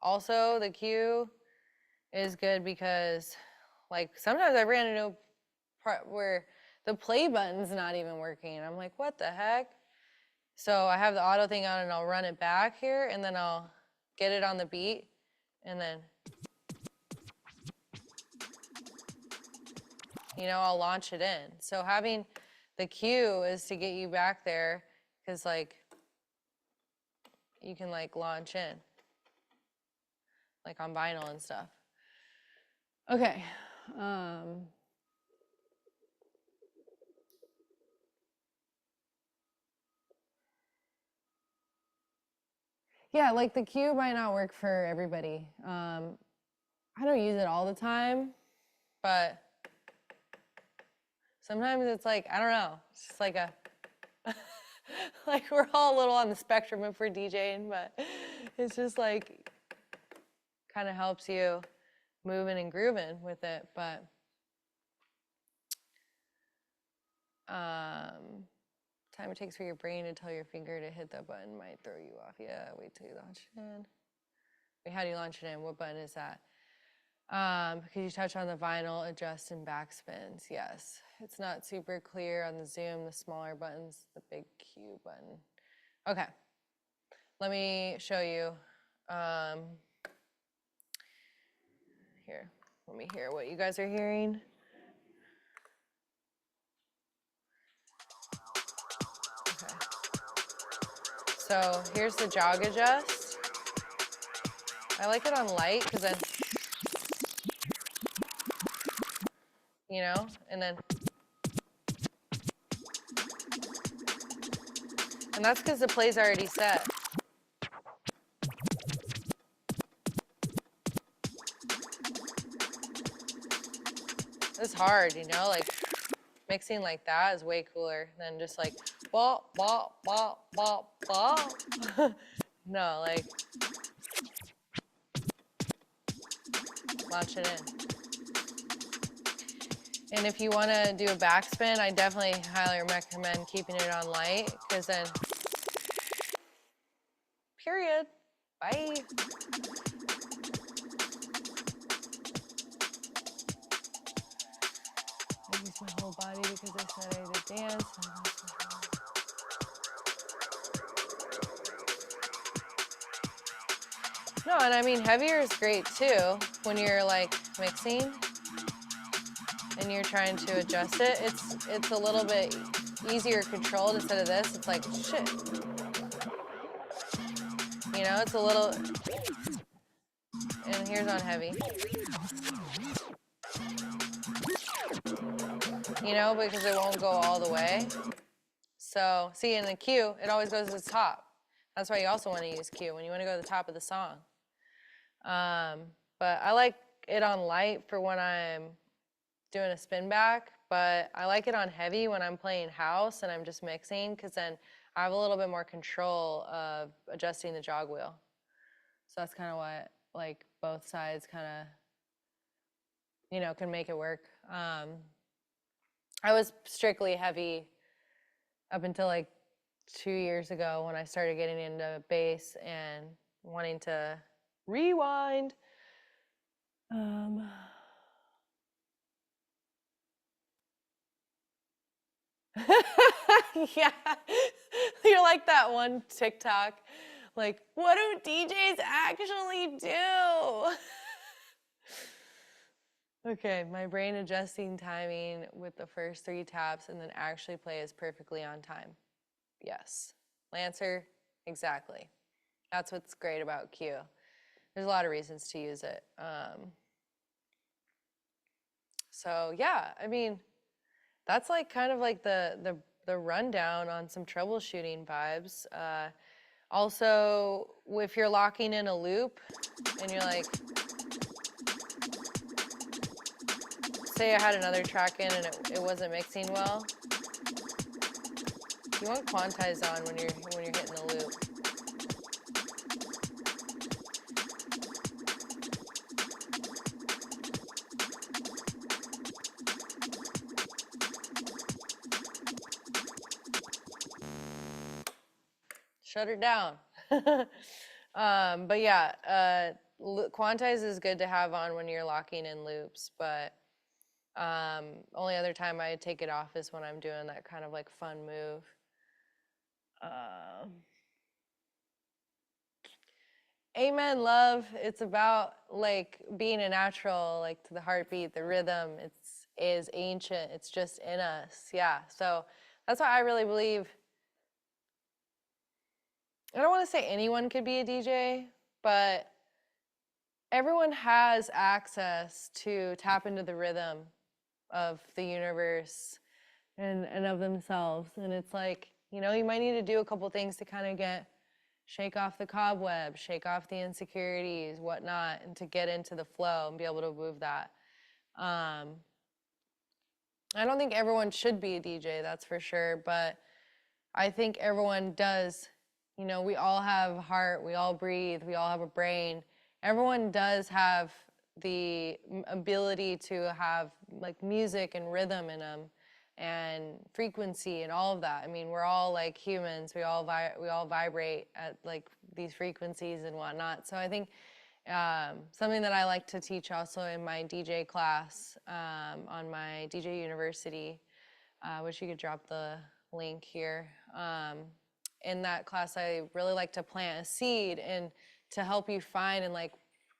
Also, the cue is good because like sometimes I ran into a part where the play button's not even working. I'm like, what the heck? So I have the auto thing on and I'll run it back here and then I'll get it on the beat and then, you know, I'll launch it in. So having the cue is to get you back there because like you can like launch in like on vinyl and stuff. Okay. Yeah, like the cue might not work for everybody. I don't use it all the time, but sometimes it's like, I don't know, it's just like a, like we're all a little on the spectrum if we're DJing, but it's just like, kind of helps you moving and grooving with it, but time it takes for your brain to tell your finger to hit that button might throw you off. Yeah, wait till you launch it in. Wait, how do you launch it in? What button is that? Because you touch on the vinyl, adjust and backspins. Yes, it's not super clear on the zoom, the smaller buttons, the big Q button. Okay, let me show you. Here, let me hear what you guys are hearing. Okay. So here's the jog adjust. I like it on light because then, you know, and then, and that's because the play's already set. It's hard, you know, like mixing like that is way cooler than just like bop, bop, bop, bop, bop. No, like launch it in. And if you want to do a backspin, I definitely highly recommend keeping it on light because then, period, bye. I use my whole body because I said I did dance. No, and I mean, heavier is great too when you're like mixing and you're trying to adjust it. It's a little bit easier controlled instead of this. It's like, shit. You know, it's a little, and here's on heavy. You know, because it won't go all the way. So, see, in the cue, it always goes to the top. That's why you also want to use cue when you want to go to the top of the song. But I like it on light for when I'm doing a spin back, but I like it on heavy when I'm playing house and I'm just mixing because then I have a little bit more control of adjusting the jog wheel. So that's kind of what, like, both sides kind of, you know, can make it work. I was strictly heavy up until like 2 years ago when I started getting into bass and wanting to rewind. Yeah, you're like that one TikTok, like, what do DJs actually do? Okay, my brain adjusting timing with the first 3 taps and then actually play is perfectly on time. Yes. Lancer, exactly. That's what's great about Q. There's a lot of reasons to use it. So yeah, I mean, that's like kind of like the the rundown on some troubleshooting vibes. Also, if you're locking in a loop and you're like, say I had another track in and it wasn't mixing well, you want quantize on when you're hitting the loop. Shut her down. But yeah, quantize is good to have on when you're locking in loops, but only other time I take it off is when I'm doing that kind of like fun move. Amen, love. It's about like being a natural, like to the heartbeat, the rhythm. Is ancient. It's just in us. Yeah. So that's why I really believe. I don't want to say anyone could be a DJ, but everyone has access to tap into the rhythm of the universe and of themselves. And it's like, you know, you might need to do a couple things to kind of shake off the cobwebs, shake off the insecurities, whatnot, and to get into the flow and be able to move that. I don't think everyone should be a DJ, that's for sure, but I think everyone does. You know, we all have a heart, we all breathe, we all have a brain. Everyone does have the ability to have like music and rhythm in them and frequency and all of that. I mean, we're all like humans. We all vibrate at like these frequencies and whatnot. So I think something that I like to teach also in my DJ class on my DJ University, which you could drop the link here. In that class, I really like to plant a seed and to help you find and like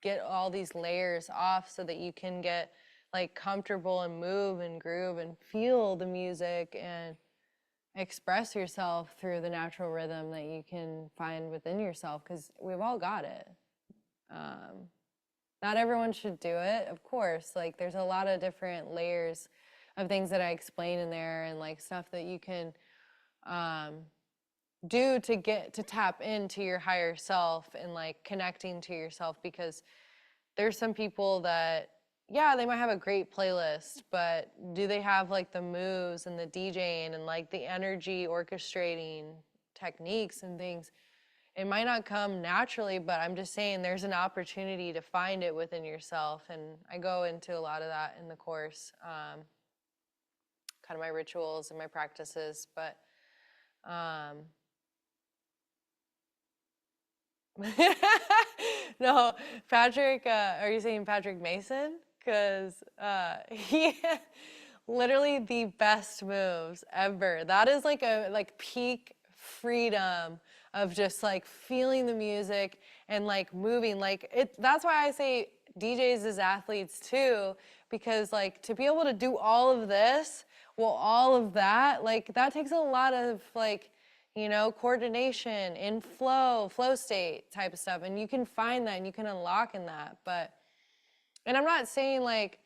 get all these layers off so that you can get like comfortable and move and groove and feel the music and express yourself through the natural rhythm that you can find within yourself, because we've all got it. Not everyone should do it, of course. Like there's a lot of different layers of things that I explain in there and like stuff that you can do to get to tap into your higher self and like connecting to yourself, because there's some people that, yeah, they might have a great playlist, but do they have like the moves and the DJing and like the energy orchestrating techniques and things? It might not come naturally, but I'm just saying there's an opportunity to find it within yourself. And I go into a lot of that in the course, kind of my rituals and my practices, but no, Patrick, are you saying Patrick Mason? Because he literally the best moves ever. That is like a peak freedom of just like feeling the music and like moving. Like that's why I say DJs as athletes too, because like to be able to do all of this, well, all of that, like that takes a lot of like, you know, coordination in flow state type of stuff. And you can find that and you can unlock in that. And I'm not saying like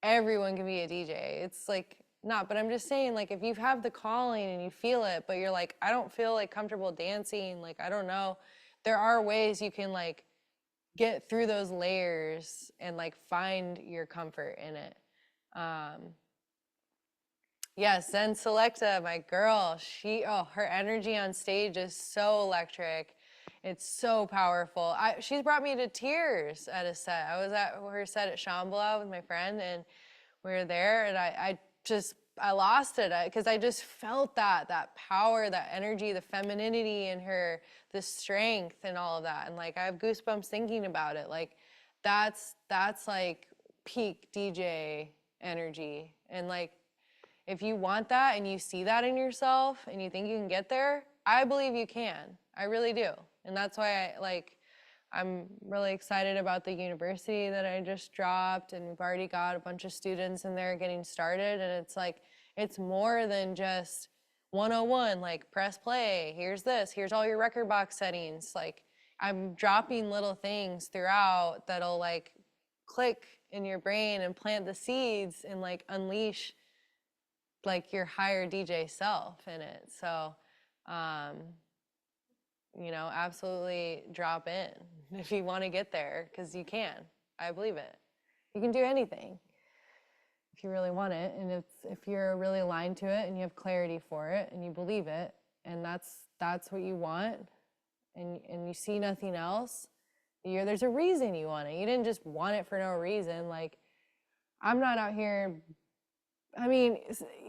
everyone can be a DJ. It's like not, but I'm just saying like if you have the calling and you feel it, but you're like, I don't feel like comfortable dancing, like I don't know. There are ways you can like get through those layers and like find your comfort in it. Yes, Zen Selecta, my girl, her energy on stage is so electric. It's so powerful. She's brought me to tears at a set. I was at her set at Shambhala with my friend, and we were there, and I lost it because I just felt that power, that energy, the femininity in her, the strength and all of that. And like I have goosebumps thinking about it. Like that's like peak DJ energy. And like if you want that and you see that in yourself and you think you can get there, I believe you can. I really do. And that's why I'm really excited about the university that I just dropped, and we've already got a bunch of students in there getting started. And it's like, it's more than just 101, like press play, here's this, here's all your record box settings. Like I'm dropping little things throughout that'll like click in your brain and plant the seeds and like unleash like your higher DJ self in it. So, you know, absolutely drop in if you want to get there, because you can. I believe it. You can do anything if you really want it, and if you're really aligned to it and you have clarity for it and you believe it, and that's what you want, and you see nothing else, there's a reason you want it. You didn't just want it for no reason. Like, I'm not out here, I mean,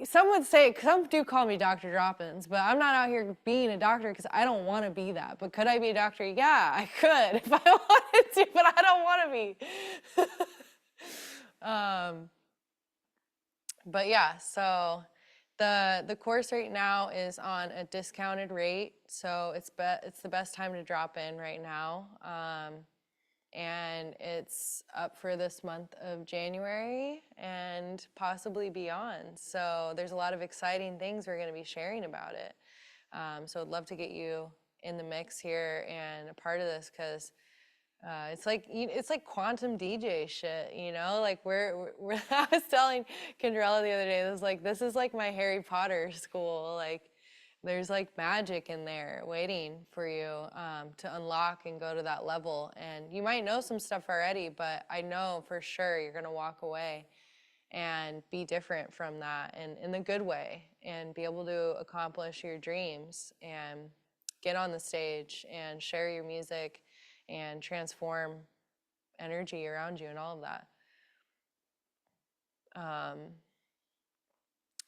some would say, some do call me Dr. Droppinz, but I'm not out here being a doctor because I don't want to be that. But could I be a doctor? Yeah, I could if I wanted to, but I don't want to be. But yeah, so the course right now is on a discounted rate, so it's the best time to drop in right now. And it's up for this month of January and possibly beyond. So there's a lot of exciting things we're going to be sharing about it. So I'd love to get you in the mix here and a part of this, because it's like quantum DJ shit, you know? Like we're I was telling Kendrella the other day, this is like my Harry Potter school. Like, there's like magic in there waiting for you to unlock and go to that level. And you might know some stuff already, but I know for sure you're gonna walk away and be different from that, and in the good way, and be able to accomplish your dreams and get on the stage and share your music and transform energy around you and all of that.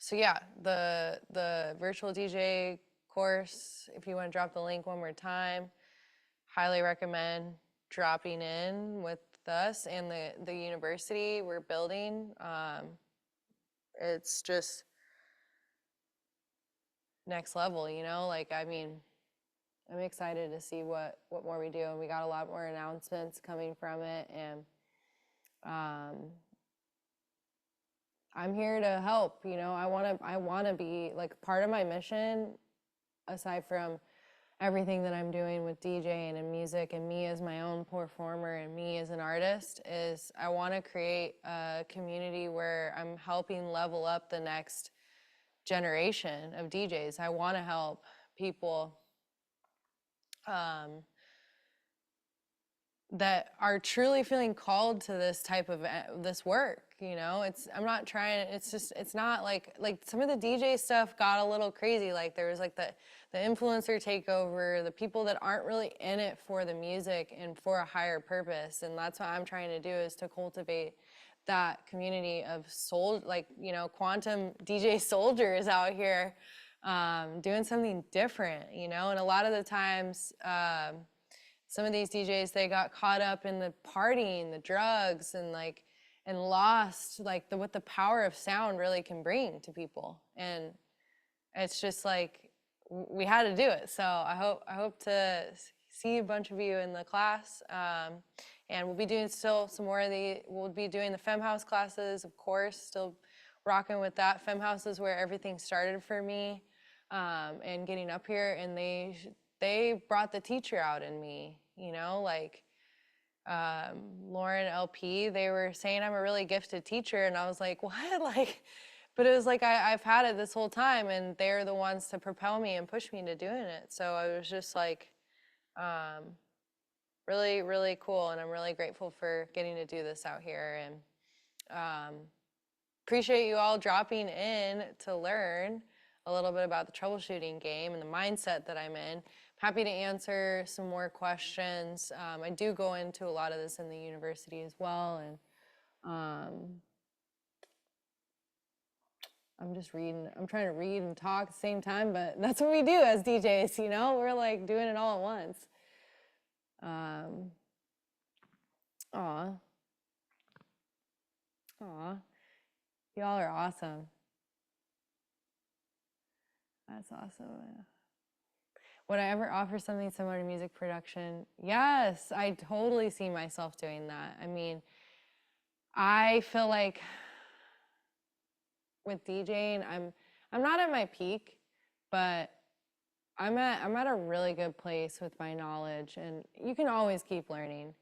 So yeah, the virtual DJ course, if you want to drop the link one more time, highly recommend dropping in with us and the university we're building. It's just next level, you know? Like, I mean, I'm excited to see what more we do, and we got a lot more announcements coming from it, and I'm here to help, you know. I want to be, like, part of my mission, aside from everything that I'm doing with DJing and music and me as my own performer and me as an artist, is I want to create a community where I'm helping level up the next generation of DJs. I want to help people that are truly feeling called to this type of this work, you know. I'm not trying, it's not like some of the DJ stuff got a little crazy. Like, there was like the influencer takeover, the people that aren't really in it for the music and for a higher purpose. And that's what I'm trying to do, is to cultivate that community of quantum DJ soldiers out here, doing something different, you know. And a lot of the times, some of these DJs, they got caught up in the partying, the drugs, and lost what the power of sound really can bring to people. And it's just like, we had to do it. So I hope to see a bunch of you in the class. And we'll be doing still some more of we'll be doing the FEMME House classes, of course, still rocking with that. FEMME House is where everything started for me, and getting up here, and they brought the teacher out in me, you know, like Lauren LP, they were saying I'm a really gifted teacher, and I was like, what? Like, but it was like I've had it this whole time, and they're the ones to propel me and push me into doing it. So I was just like, really, really cool, and I'm really grateful for getting to do this out here, and appreciate you all dropping in to learn a little bit about the troubleshooting game and the mindset that I'm in. Happy to answer some more questions. I do go into a lot of this in the university as well, and I'm just reading. I'm trying to read and talk at the same time, but that's what we do as DJs, you know? We're like doing it all at once. Aw. Y'all are awesome. That's awesome. Would I ever offer something similar to music production? Yes, I totally see myself doing that. I mean, I feel like with DJing, I'm not at my peak, but I'm at a really good place with my knowledge, and you can always keep learning.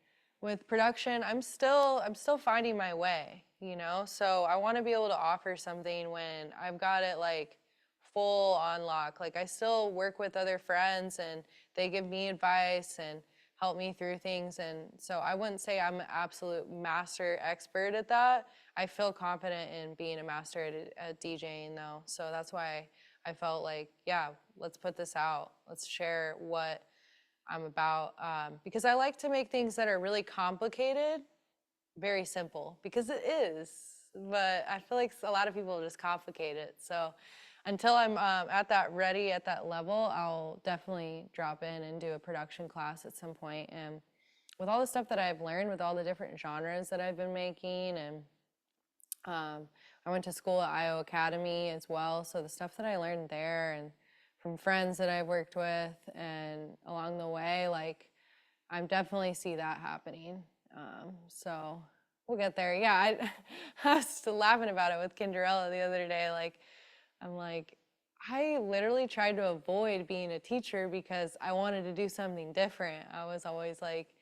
With production, I'm still finding my way, you know? So I want to be able to offer something when I've got it like full on lock. Like I still work with other friends and they give me advice and help me through things. And so I wouldn't say I'm an absolute master expert at that. I feel confident in being a master at DJing though. So that's why I felt like, yeah, let's put this out. Let's share what I'm about. Because I like to make things that are really complicated very simple, because it is. But I feel like a lot of people just complicate it. So until I'm at that level, I'll definitely drop in and do a production class at some point. And with all the stuff that I've learned, with all the different genres that I've been making, and I went to school at IO Academy as well. So the stuff that I learned there and from friends that I've worked with and along the way, like I definitely see that happening. So we'll get there. Yeah, I was still laughing about it with Kinderella the other day. Like, I'm like, I literally tried to avoid being a teacher because I wanted to do something different. I was always like,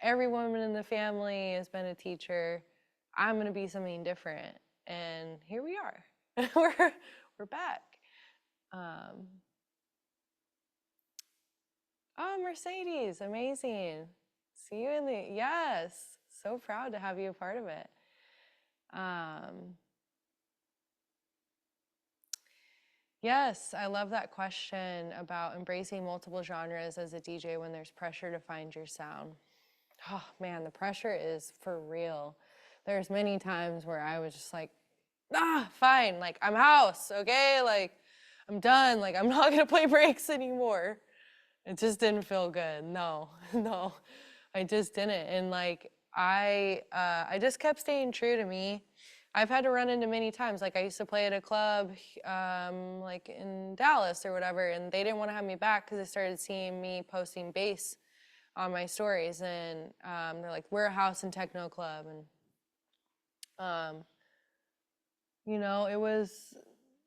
every woman in the family has been a teacher. I'm gonna be something different. And here we are. we're back. Oh, Mercedes, amazing. See you in the, yes, so proud to have you a part of it. Yes, I love that question about embracing multiple genres as a DJ when there's pressure to find your sound. Oh man, the pressure is for real. There's many times where I was just like, fine, like I'm house, okay? Like I'm done, like I'm not gonna play breaks anymore. It just didn't feel good. No, no, I just didn't. And like I just kept staying true to me. I've had to run into many times. Like I used to play at a club, like in Dallas or whatever, and they didn't want to have me back because they started seeing me posting bass on my stories, and they're like, "We're a house and techno club," and you know, it was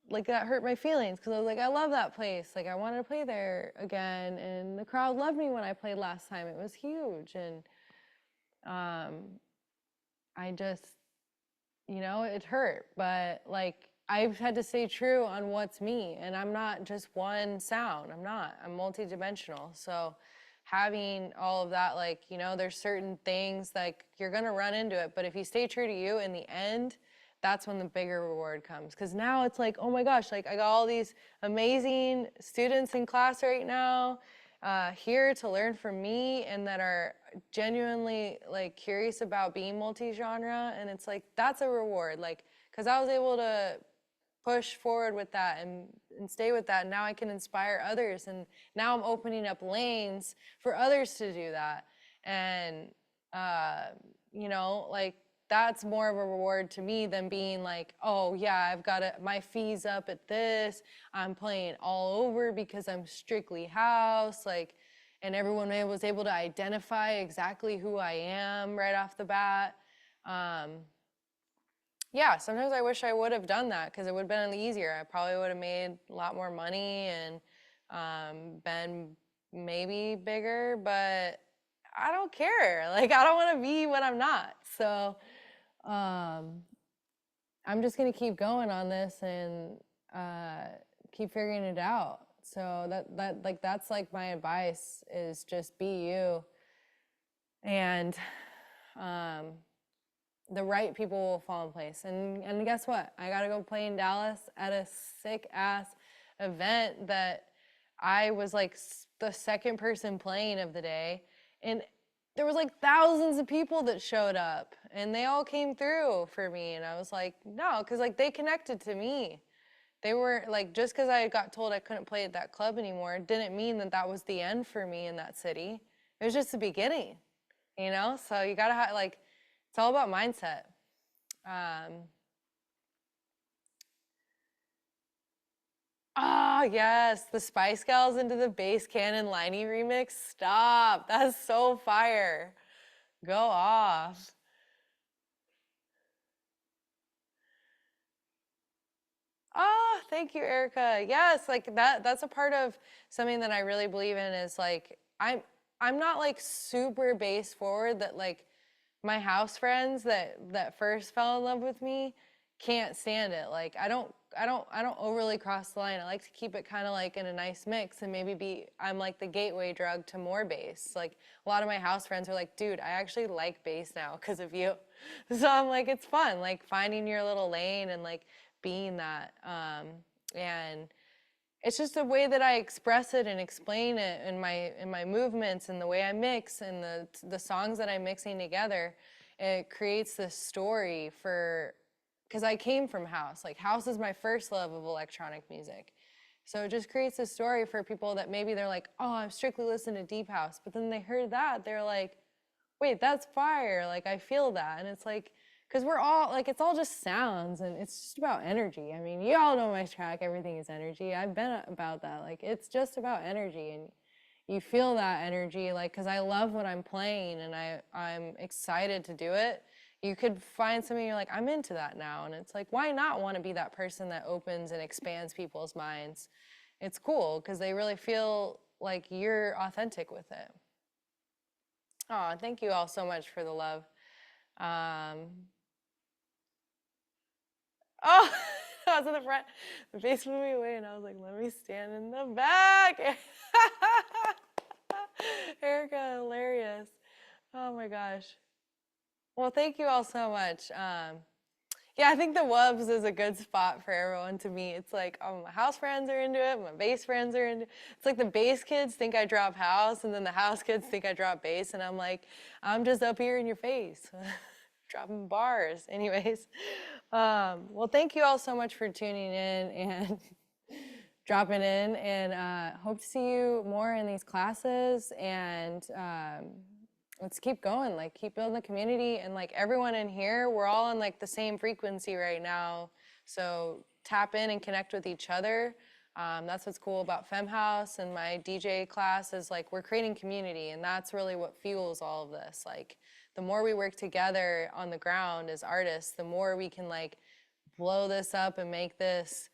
like that hurt my feelings because I was like, I love that place. Like I wanted to play there again, and the crowd loved me when I played last time. It was huge, and I just, you know, it hurt. But like I've had to stay true on what's me, and I'm not just one sound. I'm not. I'm multidimensional. So having all of that, like, you know, there's certain things like you're gonna run into it, but if you stay true to you in the end, that's when the bigger reward comes. Because now it's like, oh my gosh, like I got all these amazing students in class right now here to learn from me and that are genuinely like curious about being multi-genre. And it's like, that's a reward. Like, because I was able to push forward with that and stay with that. And now I can inspire others. And now I'm opening up lanes for others to do that. And, you know, like, that's more of a reward to me than being like, oh yeah, I've got my fees up at this, I'm playing all over because I'm strictly house, like, and everyone was able to identify exactly who I am right off the bat. Yeah, sometimes I wish I would have done that because it would have been easier. I probably would have made a lot more money and been maybe bigger, but I don't care. Like, I don't want to be what I'm not. So I'm just gonna keep going on this and keep figuring it out. So that's like my advice is just be you, and the right people will fall in place. And guess what? I gotta go play in Dallas at a sick ass event that I was like the second person playing of the day, and there was like thousands of people that showed up and they all came through for me. And I was like, no, because like they connected to me. They weren't like, just because I got told I couldn't play at that club anymore didn't mean that that was the end for me in that city. It was just the beginning, you know? So you gotta have, like, it's all about mindset. Oh, yes, the Spice Girls into the Bass Cannon Liney remix. Stop, that's so fire. Go off. Oh, thank you, Erica. Yes, like that's a part of something that I really believe in is like I'm not like super bass forward that like my house friends that first fell in love with me can't stand it. Like I don't overly cross the line. I like to keep it kind of like in a nice mix and maybe I'm like the gateway drug to more bass. Like a lot of my house friends are like, dude, I actually like bass now because of you. So I'm like, it's fun, like finding your little lane and like being that. And it's just a way that I express it and explain it in my movements and the way I mix and the songs that I'm mixing together. It creates this story for, because I came from house. Like house is my first love of electronic music. So it just creates a story for people that maybe they're like, oh, I'm strictly listening to deep house. But then they heard that, they're like, wait, that's fire. Like I feel that. And it's like, because we're all, like, it's all just sounds and it's just about energy. I mean, you all know my track, Everything is Energy. I've been about that. Like, it's just about energy and you feel that energy, like, because I love what I'm playing and I'm excited to do it. You could find something you're like, I'm into that now. And it's like, why not want to be that person that opens and expands people's minds? It's cool because they really feel like you're authentic with it. Oh, thank you all so much for the love. Oh, I was in the front. The bass blew me away, and I was like, let me stand in the back. Erica, hilarious. Oh my gosh. Well, thank you all so much. Yeah, I think the Wubs is a good spot for everyone to meet. It's like, oh, my house friends are into it, my bass friends are into it. It's like the bass kids think I drop house, and then the house kids think I drop bass, and I'm like, I'm just up here in your face. Dropping bars. Anyways, well, thank you all so much for tuning in and dropping in, and hope to see you more in these classes, and let's keep going, like keep building the community, and like everyone in here, we're all on like the same frequency right now, so tap in and connect with each other. That's what's cool about FEMME House and my DJ class is like we're creating community, and that's really what fuels all of this. Like the more we work together on the ground as artists, the more we can like blow this up and make this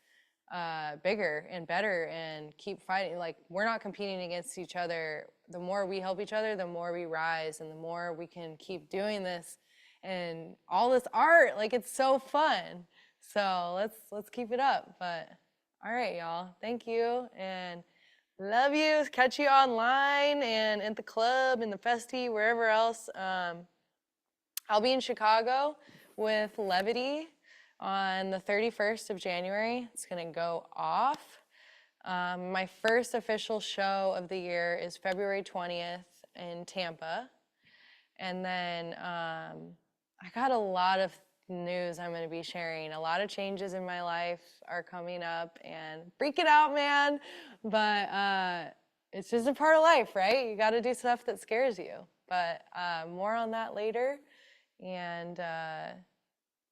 bigger and better and keep fighting. Like we're not competing against each other. The more we help each other, the more we rise and the more we can keep doing this and all this art. Like it's so fun. So let's keep it up. But all right, y'all. Thank you and love you. Catch you online and at the club, in the festy, wherever else. I'll be in Chicago with Levity on the 31st of January. It's gonna go off. My first official show of the year is February 20th in Tampa. And then I got a lot of news I'm gonna be sharing. A lot of changes in my life are coming up and freaking out, man. But it's just a part of life, right? You gotta do stuff that scares you. But more on that later. And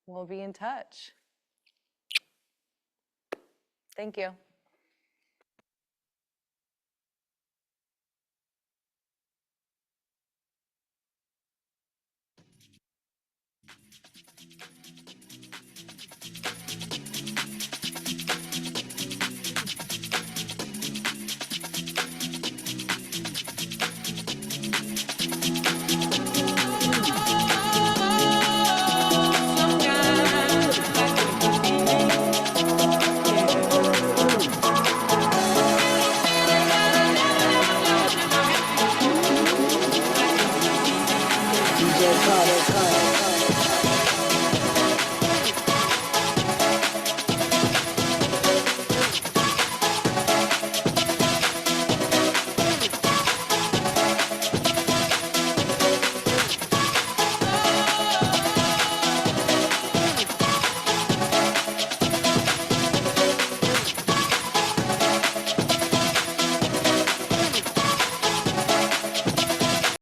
we'll be in touch. Thank you.